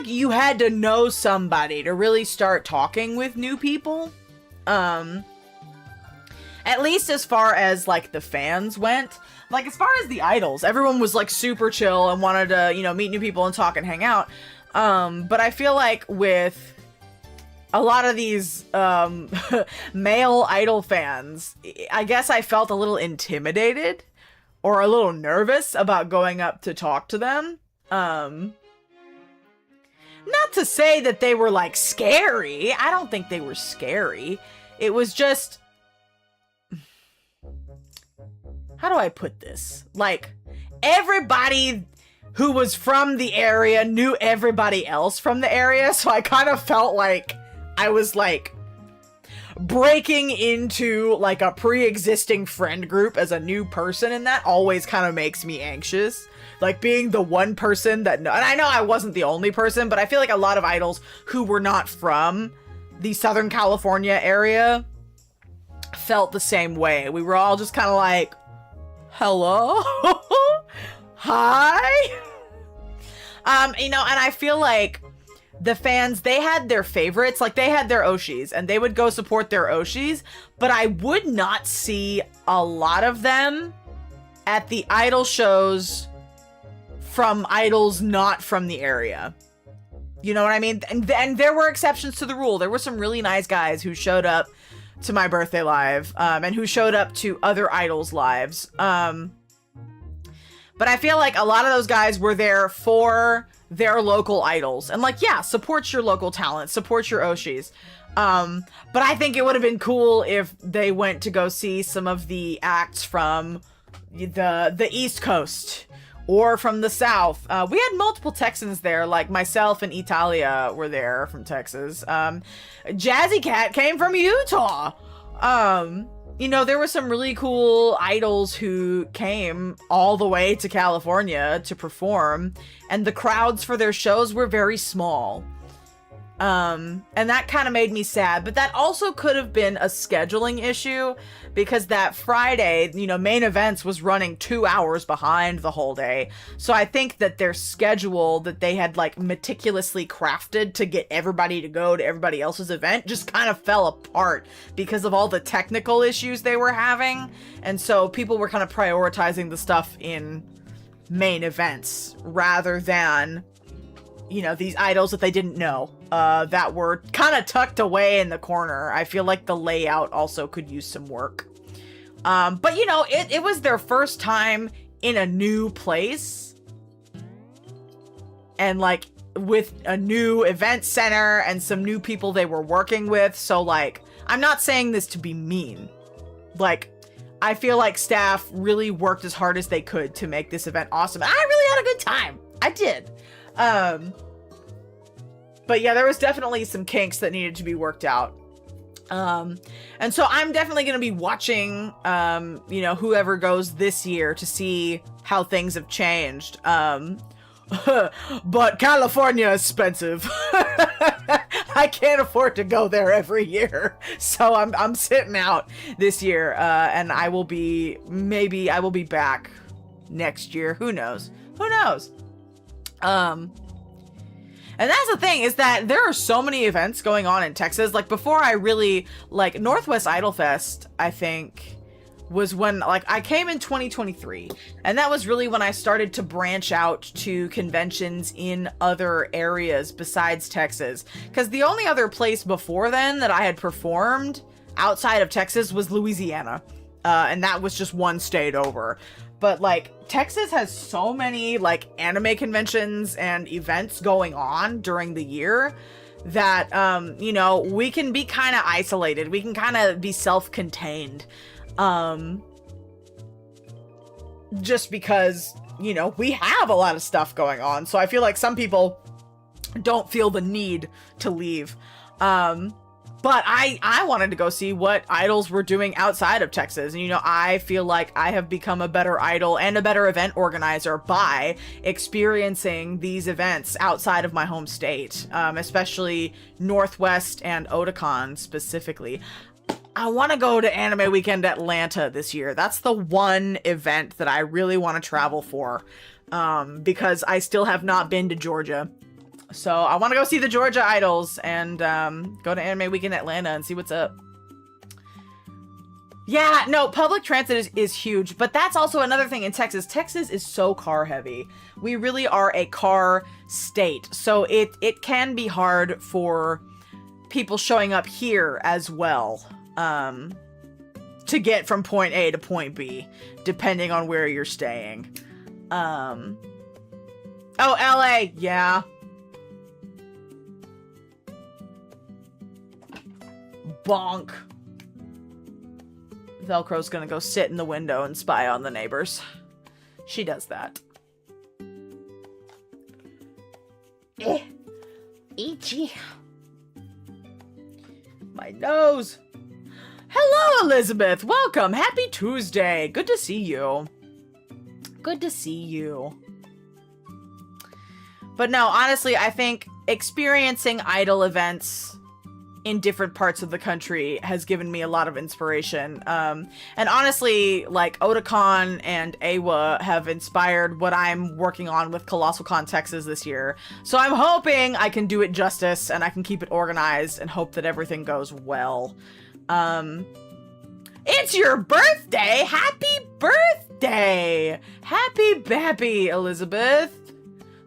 you had to know somebody to really start talking with new people. At least as far as, like, the fans went. Like, as far as the idols, everyone was, like, super chill and wanted to, you know, meet new people and talk and hang out. But I feel like with a lot of these, male idol fans, I guess I felt a little intimidated or a little nervous about going up to talk to them. Not to say that they were, like, scary. I don't think they were scary. It was just... How do I put this? Like, everybody who was from the area knew everybody else from the area, so I kind of felt like I was, like, breaking into, like, a pre-existing friend group as a new person, and that always kind of makes me anxious. Like, being the one person that... And I know I wasn't the only person, but I feel like a lot of idols who were not from the Southern California area felt the same way. We were all just kind of like, hello? Hi? You know, and I feel like the fans, they had their favorites, like they had their Oshis, and they would go support their Oshis, but I would not see a lot of them at the idol shows from idols not from the area. You know what I mean? And there were exceptions to the rule. There were some really nice guys who showed up to my birthday live, and who showed up to other idols' lives. But I feel like a lot of those guys were there for their local idols. And like, yeah, support your local talent, support your Oshis. But I think it would have been cool if they went to go see some of the acts from the East Coast, or from the South. We had multiple Texans there, like myself and Italia were there from Texas. Jazzy Cat came from Utah. You know, there were some really cool idols who came all the way to California to perform, and the crowds for their shows were very small. And that kind of made me sad, but that also could have been a scheduling issue, because that Friday, you know, Main Events was running 2 hours behind the whole day. So I think that their schedule that they had like meticulously crafted to get everybody to go to everybody else's event just kind of fell apart because of all the technical issues they were having. And so people were kind of prioritizing the stuff in Main Events rather than, you know, these idols that they didn't know, that were kind of tucked away in the corner. I feel like the layout also could use some work. But, you know, it was their first time in a new place. And, like, with a new event center and some new people they were working with. So, like, I'm not saying this to be mean. Like, I feel like staff really worked as hard as they could to make this event awesome. And I really had a good time. I did. But yeah, there was definitely some kinks that needed to be worked out. And so I'm definitely going to be watching, you know, whoever goes this year to see how things have changed. But California is expensive. I can't afford to go there every year. So I'm sitting out this year, and maybe I will be back next year. Who knows? Who knows? And that's the thing, is that there are so many events going on in Texas. Like, before I really, like, Northwest Idol Fest, I think, was when, like, I came in 2023. And that was really when I started to branch out to conventions in other areas besides Texas. Because the only other place before then that I had performed outside of Texas was Louisiana. And that was just one state over. But, like, Texas has so many, like, anime conventions and events going on during the year that, you know, we can be kind of isolated. We can kind of be self-contained. Just because, you know, we have a lot of stuff going on. So I feel like some people don't feel the need to leave. But I wanted to go see what idols were doing outside of Texas. And, you know, I feel like I have become a better idol and a better event organizer by experiencing these events outside of my home state, especially Northwest and Otakon specifically. I want to go to Anime Weekend Atlanta this year. That's the one event that I really want to travel for, because I still have not been to Georgia. So I want to go see the Georgia idols and go to Anime Weekend Atlanta and see what's up. Yeah, no, public transit is huge, but that's also another thing in Texas. Texas is so car heavy. We really are a car state. So it can be hard for people showing up here as well, to get from point A to point B, depending on where you're staying. Oh, LA, yeah. Bonk. Velcro's gonna go sit in the window and spy on the neighbors. She does that. Itchy. My nose. Hello, Elizabeth. Welcome. Happy Tuesday. Good to see you. Good to see you. But no, honestly, I think experiencing idol events in different parts of the country has given me a lot of inspiration. And honestly, like, Otakon and AWA have inspired what I'm working on with Colossal Con Texas this year. So I'm hoping I can do it justice and I can keep it organized and hope that everything goes well. It's your birthday! Happy birthday! Happy Bappy, Elizabeth.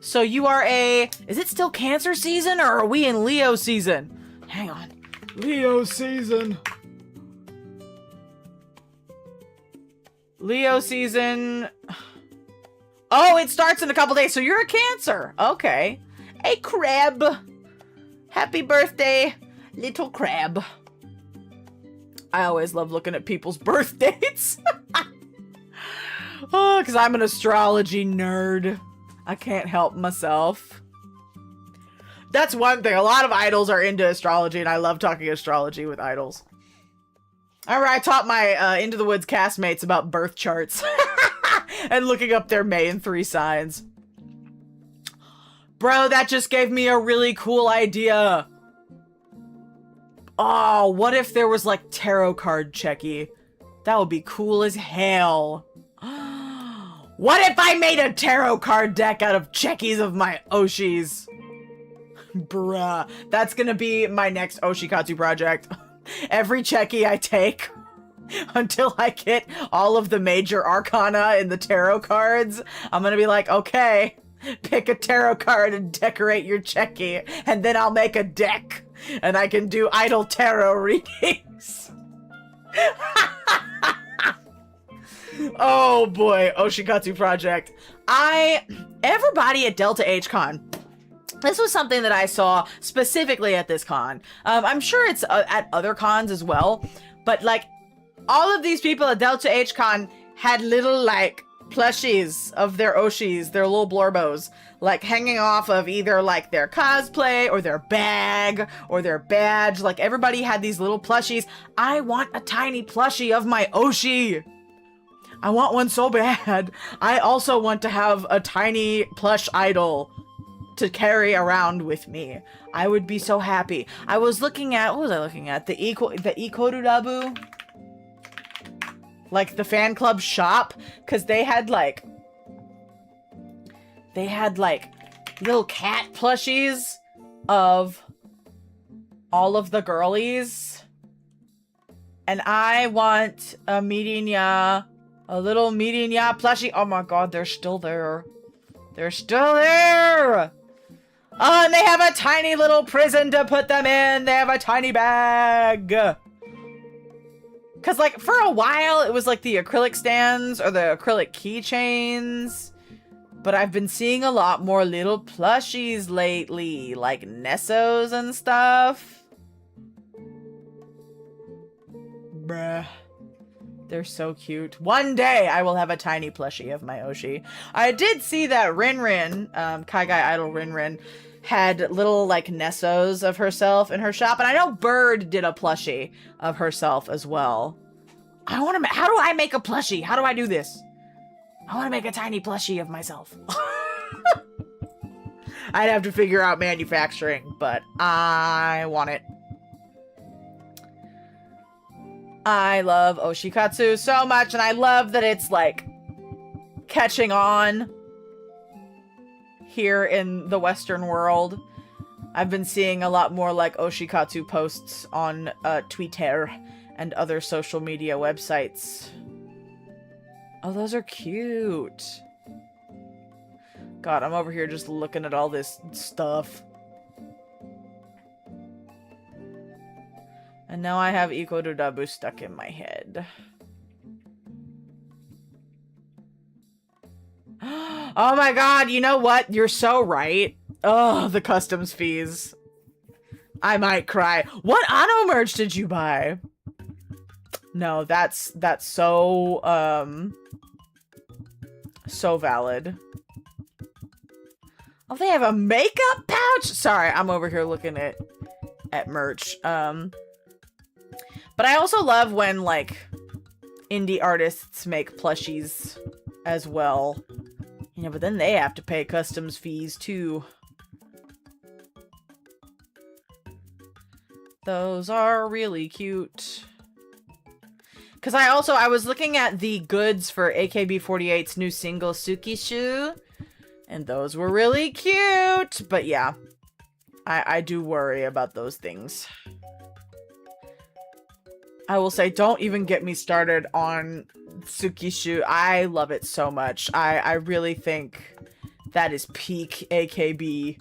So you are is it still Cancer season or are we in Leo season? Hang on. Leo season. Leo season. Oh, it starts in a couple days, so you're a Cancer. Okay. A crab. Happy birthday, little crab. I always love looking at people's birth dates. Oh, because I'm an astrology nerd. I can't help myself. That's one thing. A lot of idols are into astrology, and I love talking astrology with idols. I taught my Into the Woods castmates about birth charts and looking up their May and 3 signs. Bro, that just gave me a really cool idea. Oh, what if there was like tarot card checky? That would be cool as hell. What if I made a tarot card deck out of checkies of my Oshis? Bruh, that's gonna be my next Oshikatsu project. Every checky I take until I get all of the major arcana in the tarot cards, I'm gonna be like, okay, pick a tarot card and decorate your checky, and then I'll make a deck, and I can do idle tarot readings. Oh boy, Oshikatsu project. Everybody at Delta H Con, this was something that I saw specifically at this con. I'm sure it's at other cons as well, but like all of these people at Delta H Con had little like plushies of their Oshis, their little blorbos, like hanging off of either like their cosplay or their bag or their badge. Like everybody had these little plushies. I want a tiny plushie of my Oshi. I want one so bad. I also want to have a tiny plush idol to carry around with me. I would be so happy. I was looking at, what was I looking at? The Ikorudabu? Like the fan club shop? Because they had like little cat plushies of all of the girlies. And I want a little Midinya plushie. Oh my god, they're still there. They're still there! Oh, and they have a tiny little prison to put them in. They have a tiny bag. Because, like, for a while, it was, like, the acrylic stands or the acrylic keychains. But I've been seeing a lot more little plushies lately. Like, Nessos and stuff. Bruh. They're so cute. One day, I will have a tiny plushie of my Oshi. I did see that Rinrin, Kai Guy Idol Rinrin, had little, like, Nessos of herself in her shop. And I know Bird did a plushie of herself as well. I want to how do I make a plushie? How do I do this? I want to make a tiny plushie of myself. I'd have to figure out manufacturing, but I want it. I love Oshikatsu so much, and I love that it's, like, catching on here in the Western world. I've been seeing a lot more, like, Oshikatsu posts on Twitter and other social media websites. Oh, those are cute. God, I'm over here just looking at all this stuff. And now I have Ikorudabu stuck in my head. Oh my god, you know what? You're so right. Oh, the customs fees. I might cry. What Anno merch did you buy? No, that's so, so valid. Oh, they have a makeup pouch? Sorry, I'm over here looking at merch. But I also love when, like, indie artists make plushies as well. You know, but then they have to pay customs fees, too. Those are really cute. Because I was looking at the goods for AKB48's new single, Tsukishu. And those were really cute. But yeah, I do worry about those things. I will say, don't even get me started on Tsukishu. I love it so much. I really think that is peak AKB.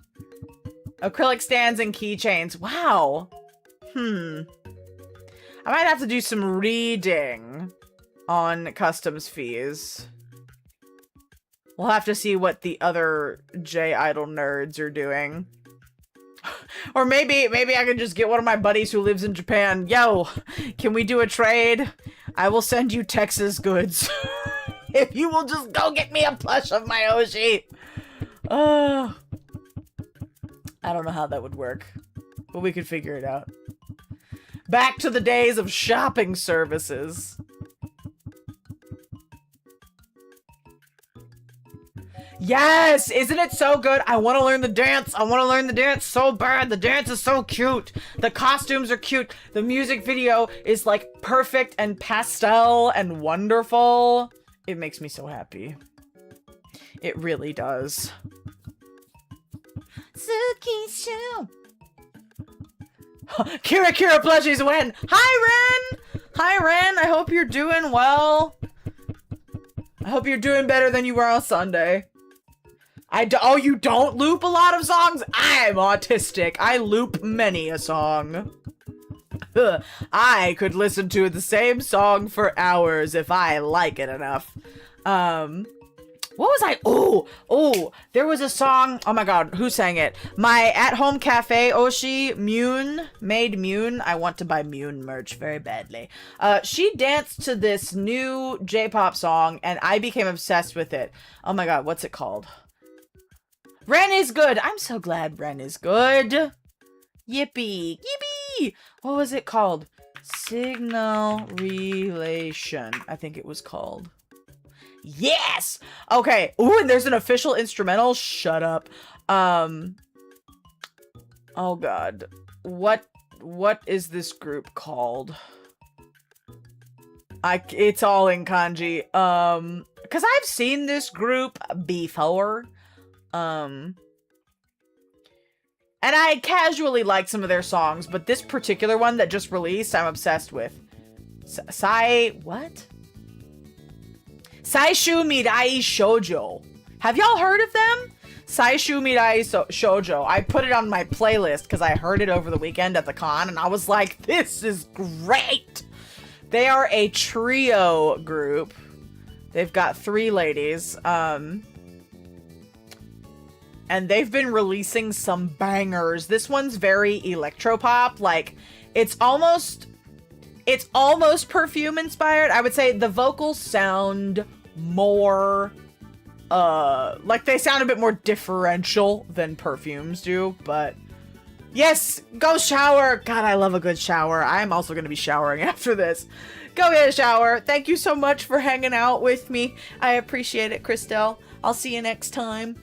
Acrylic stands and keychains. Wow. I might have to do some reading on customs fees. We'll have to see what the other J-Idol nerds are doing. Or maybe I can just get one of my buddies who lives in Japan. Yo, can we do a trade? I will send you Texas goods. If you will just go get me a plush of my Oshi. I don't know how that would work, but we could figure it out. Back to the days of shopping services. Yes! Isn't it so good? I want to learn the dance. I want to learn the dance so bad. The dance is so cute. The costumes are cute. The music video is like perfect and pastel and wonderful. It makes me so happy. It really does. Tsukishu. Kira plushies win. Hi, Ren! Hi, Ren. I hope you're doing well. I hope you're doing better than you were on Sunday. Oh, you don't loop a lot of songs? I'm autistic. I loop many a song. I could listen to the same song for hours if I like it enough. What was I? Oh, there was a song. Oh my god, who sang it? My at-home cafe Oshi, Maid Mune. I want to buy Mune merch very badly. She danced to this new J-pop song, and I became obsessed with it. Oh my god, what's it called? Ren is good. I'm so glad Ren is good. Yippee. Yippee! What was it called? Signal Relation, I think it was called. Yes! Okay. Ooh, and there's an official instrumental. Shut up. Oh god. What is this group called? It's all in kanji. Cause I've seen this group before. And I casually like some of their songs, but this particular one that just released, I'm obsessed with. What? Saishu Mirai Shoujo. Have y'all heard of them? Saishu Mirai Shoujo. I put it on my playlist because I heard it over the weekend at the con, and I was like, this is great! They are a trio group. They've got 3 ladies. And they've been releasing some bangers. This one's very electropop. Like, it's almost Perfume inspired. I would say the vocals sound more, like they sound a bit more differential than Perfumes do, but yes, go shower. God, I love a good shower. I'm also going to be showering after this. Go get a shower. Thank you so much for hanging out with me. I appreciate it, Christelle. I'll see you next time.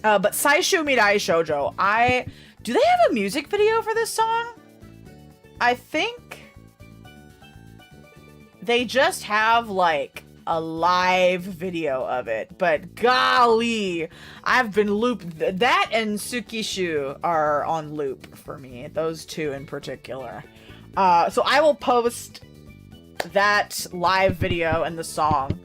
But Saishu Mirai Shoujo, do they have a music video for this song? I think they just have, like, a live video of it. But golly, I've been looped. That and Tsukishu are on loop for me. Those 2 in particular. So I will post that live video and the song.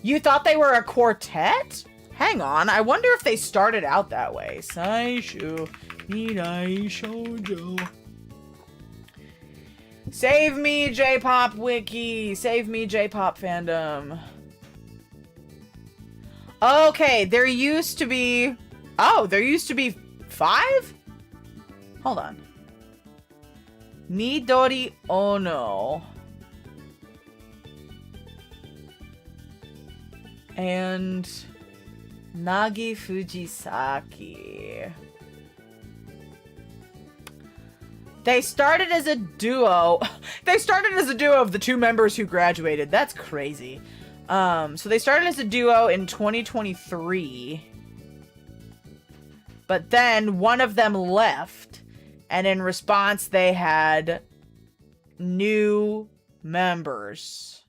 You thought they were a quartet? Hang on, I wonder if they started out that way. Saishu Mirai Shoujo. Save me, J-pop wiki. Save me, J-pop fandom. Okay, there used to be... Oh, there used to be 5? Hold on. Midori Ono. And... Nagi Fujisaki. They started as a duo. They started as a duo of the 2 members who graduated. That's crazy. So they started as a duo in 2023. But then one of them left. And in response, they had new members.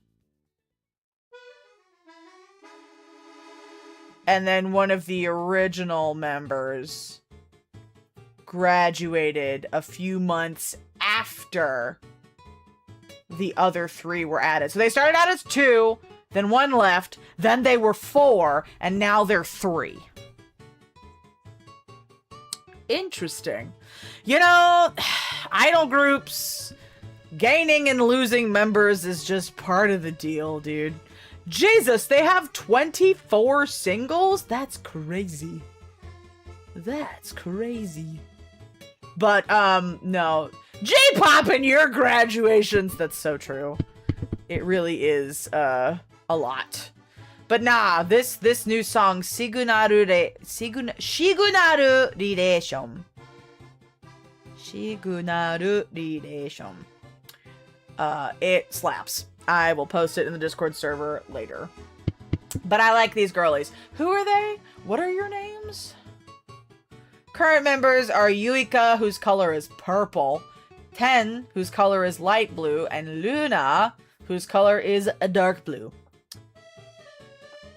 And then one of the original members graduated a few months after the other 3 were added. So they started out as 2, then 1 left, then they were 4, and now they're 3. Interesting. You know, idol groups, gaining and losing members is just part of the deal, dude. Jesus, they have 24 singles? That's crazy. That's crazy. But, no. J-pop and your graduations! That's so true. It really is, a lot. But nah, this new song, Shigunaru Relation. Shigunaru Relation. It slaps. I will post it in the Discord server later. But I like these girlies. Who are they? What are your names? Current members are Yuika, whose color is purple, Ten, whose color is light blue, and Luna, whose color is a dark blue.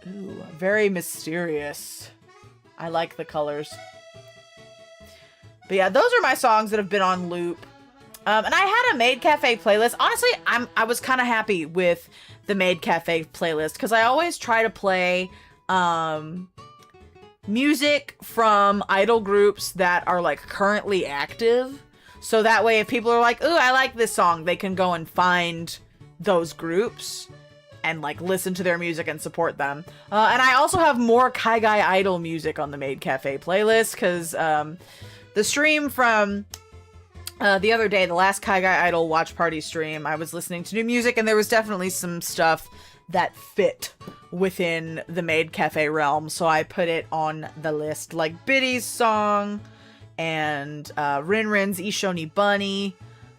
Ooh, very mysterious. I like the colors. But yeah, those are my songs that have been on loop. And I had a Maid Cafe playlist. Honestly, I was kind of happy with the Maid Cafe playlist because I always try to play music from idol groups that are like currently active. So that way, if people are like, ooh, I like this song, they can go and find those groups and like listen to their music and support them. And I also have more Kai Guy Idol music on the Maid Cafe playlist because the stream from the other day, the last Kai Guy Idol watch party stream, I was listening to new music and there was definitely some stuff that fit within the Maid Cafe realm. So I put it on the list, like Biddy's song and Rinrin's Ishoni Bunny,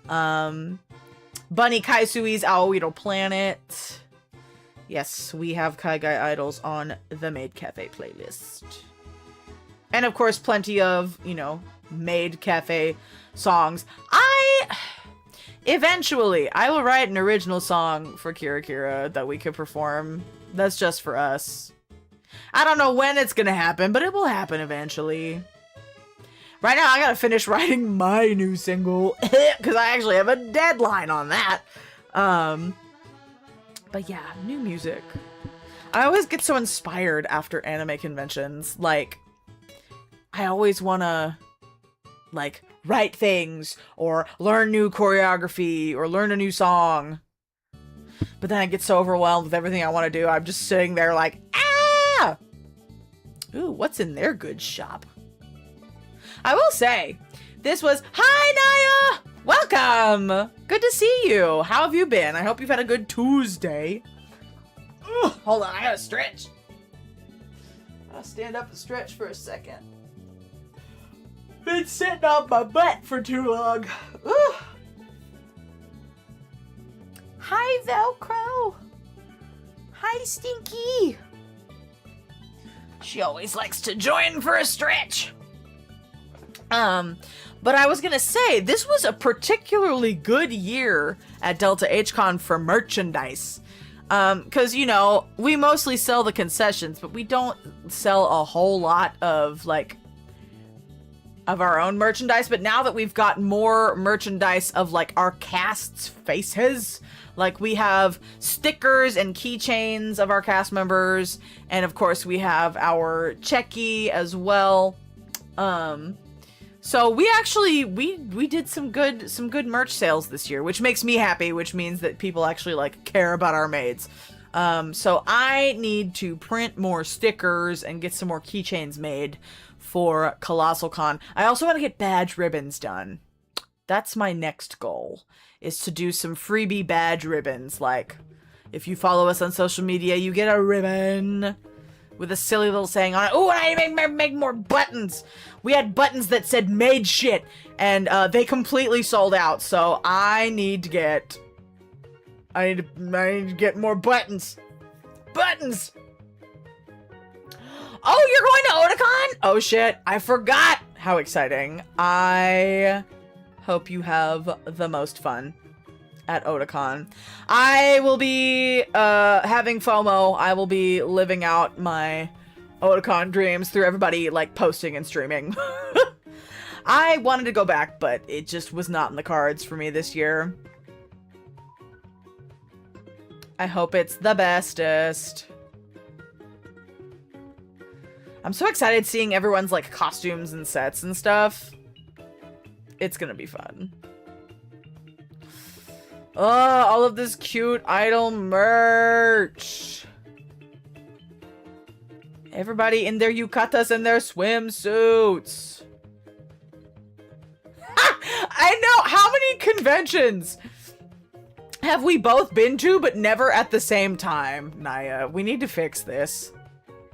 Bunny Kaisui's Aoiro Planet. Yes, we have Kai Guy Idols on the Maid Cafe playlist. And of course, plenty of, you know, Maid Cafe songs. Eventually, I will write an original song for Kira Kira that we could perform. That's just for us. I don't know when it's gonna happen, but it will happen eventually. Right now, I gotta finish writing my new single, because I actually have a deadline on that. But yeah, new music. I always get so inspired after anime conventions. Like, I always wanna, like, write things, or learn new choreography, or learn a new song. But then I get so overwhelmed with everything I want to do, I'm just sitting there like, ah! Ooh, what's in their good shop? I will say, this was, hi Naya! Welcome! Good to see you. How have you been? I hope you've had a good Tuesday. Ugh, hold on, I gotta stretch. I'll stand up and stretch for a second. Been sitting on my butt for too long. Ugh. Hi, Velcro. Hi, Stinky. She always likes to join for a stretch. But I was gonna say, this was a particularly good year at Delta HCon for merchandise. Cause, you know, we mostly sell the concessions, but we don't sell a whole lot of, like, of our own merchandise. But now that we've got more merchandise of, like, our cast's faces, like, we have stickers and keychains of our cast members, and of course we have our checky as well. So we actually, we did some good merch sales this year, which makes me happy, which means that people actually, like, care about our maids. So I need to print more stickers and get some more keychains made for Colossal Con. I also want to get badge ribbons done. That's my next goal, is to do some freebie badge ribbons. Like, if you follow us on social media, you get a ribbon with a silly little saying on it. Oh, and I make more buttons. We had buttons that said "made shit," and they completely sold out. So I need to get more buttons. Buttons. Oh, you're going to Otakon? Oh shit, I forgot. How exciting. I hope you have the most fun at Otakon. I will be having FOMO. I will be living out my Otakon dreams through everybody, like, posting and streaming. I wanted to go back, but it just was not in the cards for me this year. I hope it's the bestest. I'm so excited seeing everyone's, like, costumes and sets and stuff. It's gonna be fun. Oh, all of this cute idol merch. Everybody in their yukatas and their swimsuits. I know! How many conventions have we both been to, but never at the same time. Naya, we need to fix this.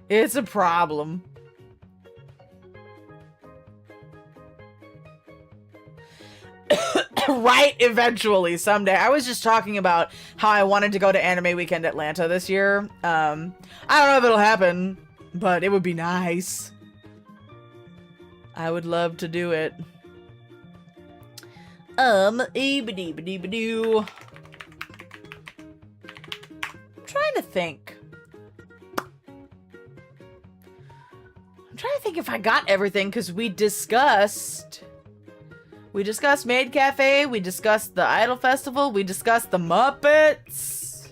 It's a problem. Right, eventually, someday. I was just talking about how I wanted to go to Anime Weekend Atlanta this year. I don't know if it'll happen, but it would be nice. I would love to do it. Ee-ba-dee-ba-dee-ba-dee-ba-doo. I'm trying to think. I'm trying to think if I got everything, because we discussed Maid Cafe, we discussed the Idol Festival, we discussed the Muppets.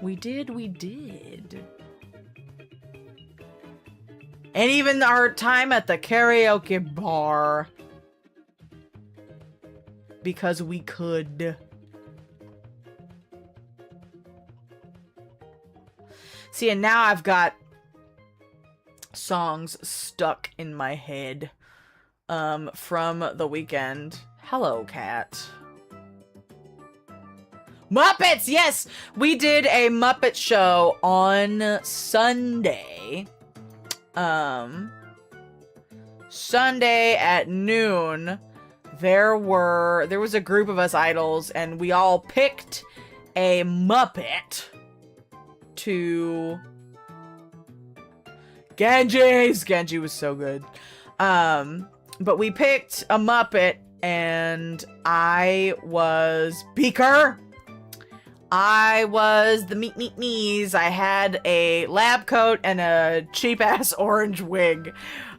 We did. And even our time at the karaoke bar. Because we could. See, and now I've got songs stuck in my head from the weekend. Hello, cat. Muppets! Yes! We did a Muppet show on Sunday. Sunday at noon. There was a group of us idols, and we all picked a Muppet to... Genji was so good. But we picked a Muppet, and I was Beaker. I was the me's. I had a lab coat and a cheap-ass orange wig.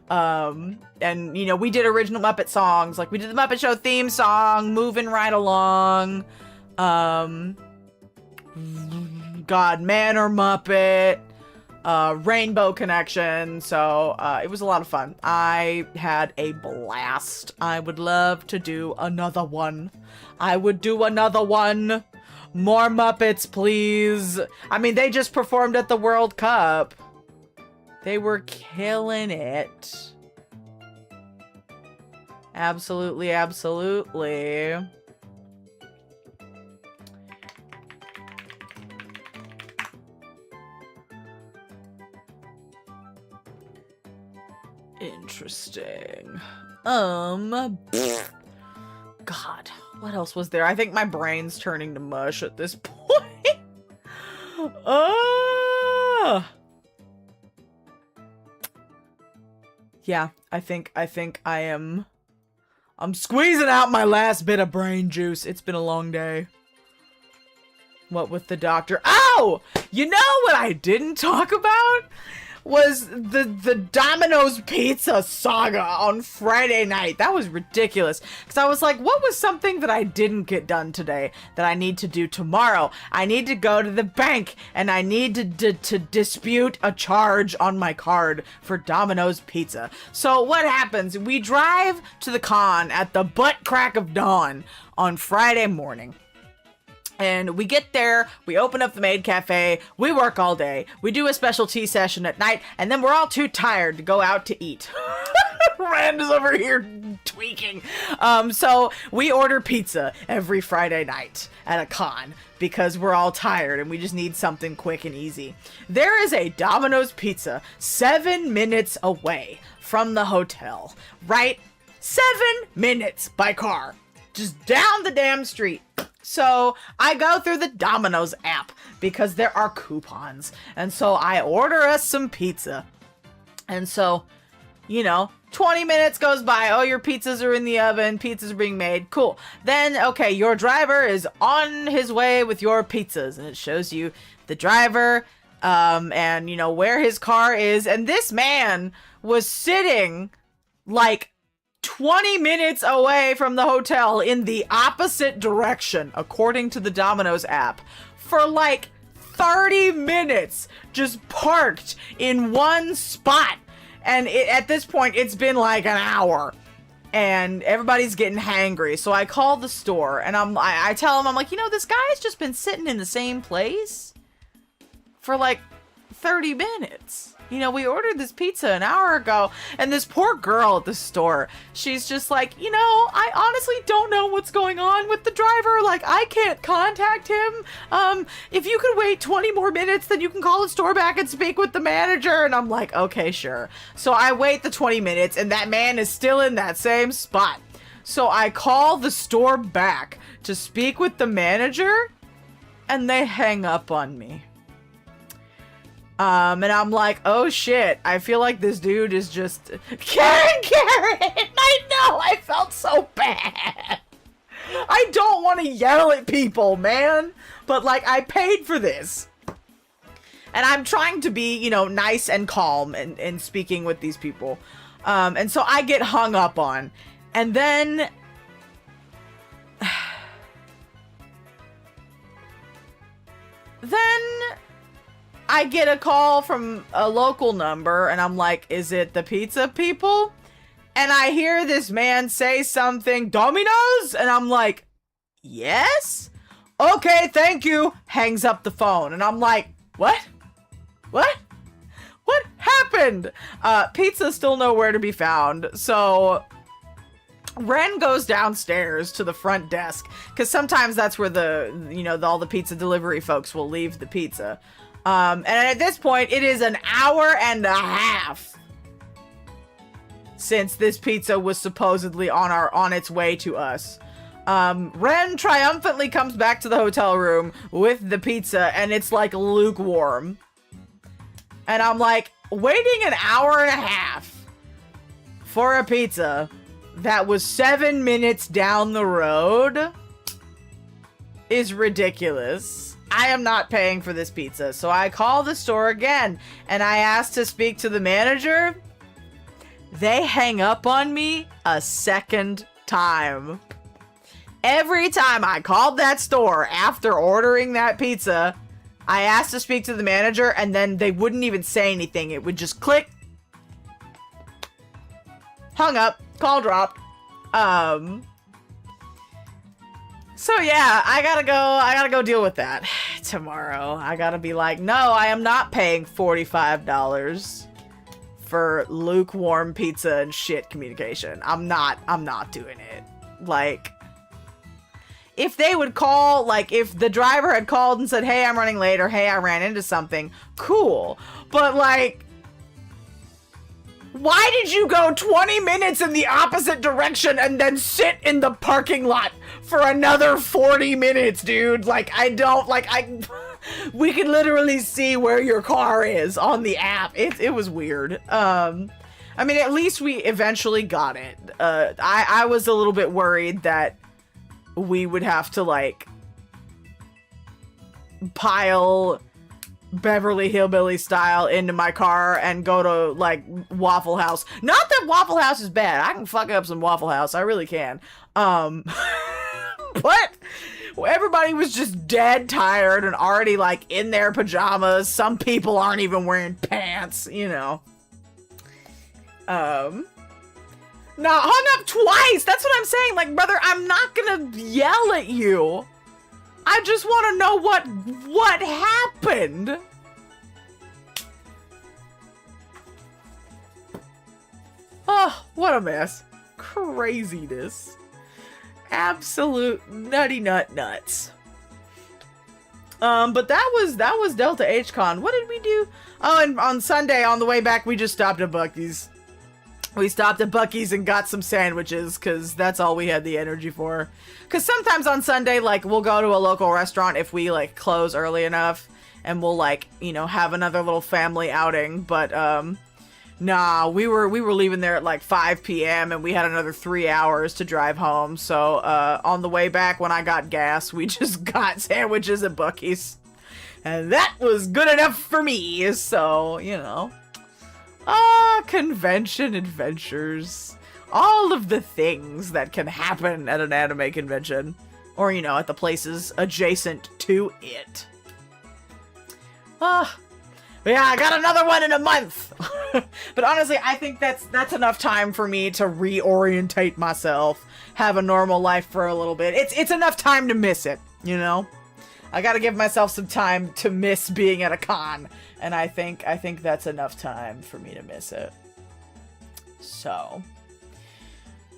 And, you know, we did original Muppet songs. Like, we did the Muppet Show theme song, Moving Right Along. God, Man or Muppet. Rainbow Connection. So, it was a lot of fun. I had a blast. I would love to do another one. I would do another one. More Muppets, please. I mean, they just performed at the World Cup. They were killing it. Absolutely, absolutely. Interesting. God, what else was there? I think my brain's turning to mush at this point. Yeah, I think I'm squeezing out my last bit of brain juice. It's been a long day. What with the doctor? Oh! You know what I didn't talk about? Was the Domino's Pizza saga on Friday night. That was ridiculous. Because I was like, what was something that I didn't get done today that I need to do tomorrow? I need to go to the bank and I need to dispute a charge on my card for Domino's Pizza. So what happens? We drive to the con at the butt crack of dawn on Friday morning. And we get there, we open up the Maid Cafe, we work all day, we do a special tea session at night, and then we're all too tired to go out to eat. Rand is over here tweaking. So we order pizza every Friday night at a con because we're all tired and we just need something quick and easy. There is a Domino's Pizza 7 minutes away from the hotel, right? 7 minutes by car, just down the damn street. So I go through the Domino's app because there are coupons. And so I order us some pizza. And so, you know, 20 minutes goes by. Oh, your pizzas are in the oven. Pizzas are being made. Cool. Then, okay, your driver is on his way with your pizzas. And it shows you the driver and, you know, where his car is. And this man was sitting like 20 minutes away from the hotel in the opposite direction, according to the Domino's app, for like 30 minutes, just parked in one spot. And at this point, it's been like an hour. And everybody's getting hangry. So I call the store, and I tell him, I'm like, you know, this guy's just been sitting in the same place for like 30 minutes. you know, we ordered this pizza an hour ago. And this poor girl at the store, she's just like, you know, I honestly don't know what's going on with the driver. Like, I can't contact him. If you could wait 20 more minutes, then you can call the store back and speak with the manager. And I'm like, okay, sure. So I wait the 20 minutes and that man is still in that same spot. So I call the store back to speak with the manager and they hang up on me. And I'm like, oh shit, I feel like this dude is just... Karen! I know, I felt so bad. I don't want to yell at people, man. But, like, I paid for this. And I'm trying to be, you know, nice and calm in speaking with these people. And so I get hung up on. And then... I get a call from a local number, and I'm like, is it the pizza people? And I hear this man say something, Domino's? And I'm like, yes? Okay, thank you. Hangs up the phone. And I'm like, what? What? What happened? Pizza's still nowhere to be found. So Ren goes downstairs to the front desk, because sometimes that's where all the pizza delivery folks will leave the pizza. And at this point, it is an hour and a half since this pizza was supposedly on its way to us. Ren triumphantly comes back to the hotel room with the pizza, and it's like lukewarm. And I'm like, waiting an hour and a half for a pizza that was 7 minutes down the road is ridiculous. I am not paying for this pizza. So I call the store again and I ask to speak to the manager. They hang up on me a second time. Every time I called that store after ordering that pizza, I asked to speak to the manager and then they wouldn't even say anything. It would just click. Hung up. Call dropped. So yeah, I gotta go deal with that tomorrow. I gotta be like, no, I am not paying $45 for lukewarm pizza and shit communication. I'm not doing it. Like, if they would call, like, if the driver had called and said, hey, I'm running late, or hey, I ran into something, cool. But like, why did you go 20 minutes in the opposite direction and then sit in the parking lot for another 40 minutes, dude? Like, we could literally see where your car is on the app. It was weird. I mean, at least we eventually got it. I was a little bit worried that we would have to, like, pile Beverly Hillbilly style into my car and go to, like, Waffle House. Not that Waffle House is bad. I can fuck up some Waffle House. I really can. But everybody was just dead tired and already, like, in their pajamas. Some people aren't even wearing pants, you know. Nah, hung up twice. That's what I'm saying. Like, brother, I'm not gonna yell at you. I just want to know what happened. Oh, what a mess. Craziness. Absolute nutty nuts. But that was Delta HCon. What did we do? Oh, and on Sunday on the way back we just stopped at Buc-ee's. We stopped at Buc-ee's and got some sandwiches, because that's all we had the energy for. Because sometimes on Sunday, like, we'll go to a local restaurant if we, like, close early enough, and we'll, like, you know, have another little family outing. But, nah, we were leaving there at, like, 5 p.m., and we had another 3 hours to drive home. So, on the way back, when I got gas, we just got sandwiches at Buc-ee's. And that was good enough for me, so, you know. Convention adventures. All of the things that can happen at an anime convention. Or, you know, at the places adjacent to it. Yeah, I got another one in a month. But honestly, I think that's enough time for me to reorientate myself, have a normal life for a little bit. It's enough time to miss it, you know? I gotta give myself some time to miss being at a con, and I think that's enough time for me to miss it. So,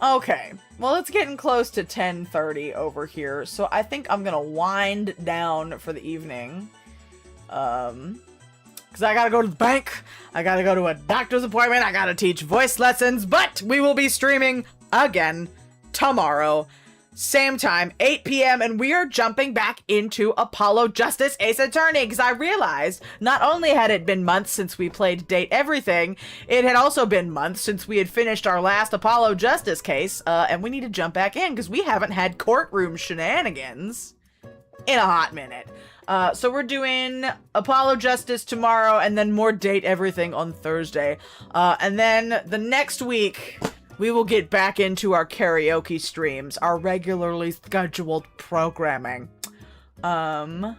okay, well, it's getting close to 10:30 over here, so I think I'm gonna wind down for the evening. Because I gotta go to the bank, I gotta go to a doctor's appointment, I gotta teach voice lessons, but we will be streaming again tomorrow. Same time, 8 p.m., and we are jumping back into Apollo Justice Ace Attorney, because I realized not only had it been months since we played Date Everything, it had also been months since we had finished our last Apollo Justice case, and we need to jump back in, because we haven't had courtroom shenanigans in a hot minute. So we're doing Apollo Justice tomorrow, and then more Date Everything on Thursday. And then the next week, we will get back into our karaoke streams, our regularly scheduled programming. And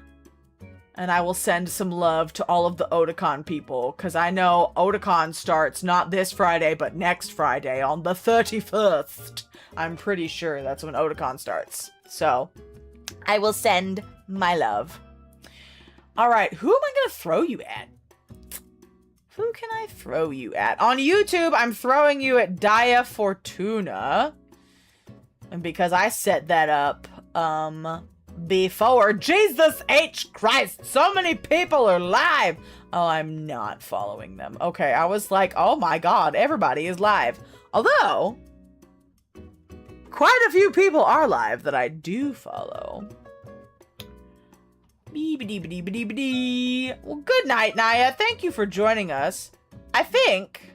I will send some love to all of the Otakon people, because I know Otakon starts not this Friday, but next Friday on the 31st. I'm pretty sure that's when Otakon starts. So, I will send my love. Alright, who am I gonna throw you at? Who can I throw you at? On YouTube, I'm throwing you at Dia Fortuna. And because I set that up, before. Jesus H. Christ, so many people are live! Oh, I'm not following them. Okay, I was like, oh my god, everybody is live. Although, quite a few people are live that I do follow. Well, good night, Naya. Thank you for joining us. I think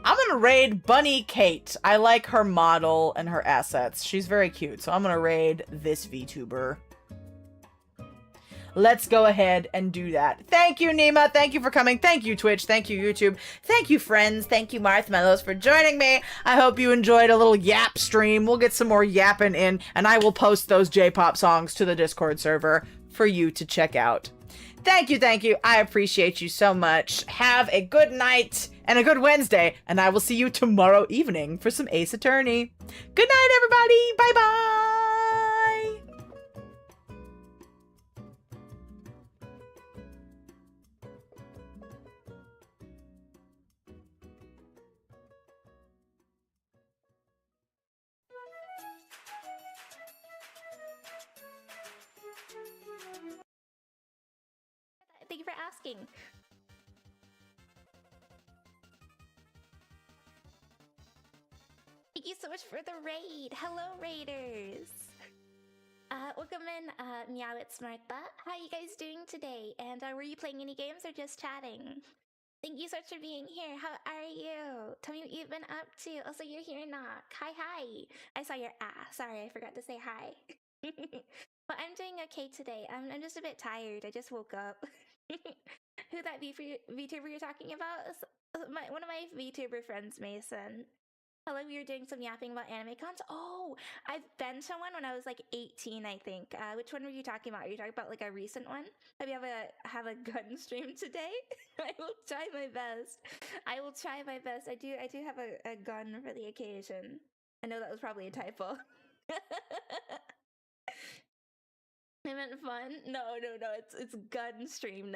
I'm gonna raid Bunny Kate. I like her model and her assets. She's very cute, so I'm gonna raid this VTuber. Let's go ahead and do that. Thank you, Nima. Thank you for coming. Thank you, Twitch. Thank you, YouTube. Thank you, friends. Thank you, Marshmallows, for joining me. I hope you enjoyed a little yap stream. We'll get some more yapping in, and I will post those J-pop songs to the Discord server for you to check out. Thank you, thank you. I appreciate you so much. Have a good night and a good Wednesday, and I will see you tomorrow evening for some Ace Attorney. Good night, everybody. Bye-bye. Thank you for asking. Thank you so much for the raid. Hello, raiders. Welcome in, Meow It's Martha. How are you guys doing today? And were you playing any games or just chatting? Thank you so much for being here. How are you? Tell me what you've been up to. Also, you're here, Knock. Hi, hi. I saw your sorry, I forgot to say hi. But I'm doing okay today. I'm just a bit tired. I just woke up. Who that VTuber you're talking about? One of my VTuber friends, Mason. Hello, we were doing some yapping about anime cons. Oh, I've been to one when I was like 18, I think. Which one were you talking about? Are you talking about like a recent one? Maybe have a gun stream today? I will try my best. I will try my best. I do have a gun for the occasion. I know that was probably a typo. I meant fun? No, it's gun stream now.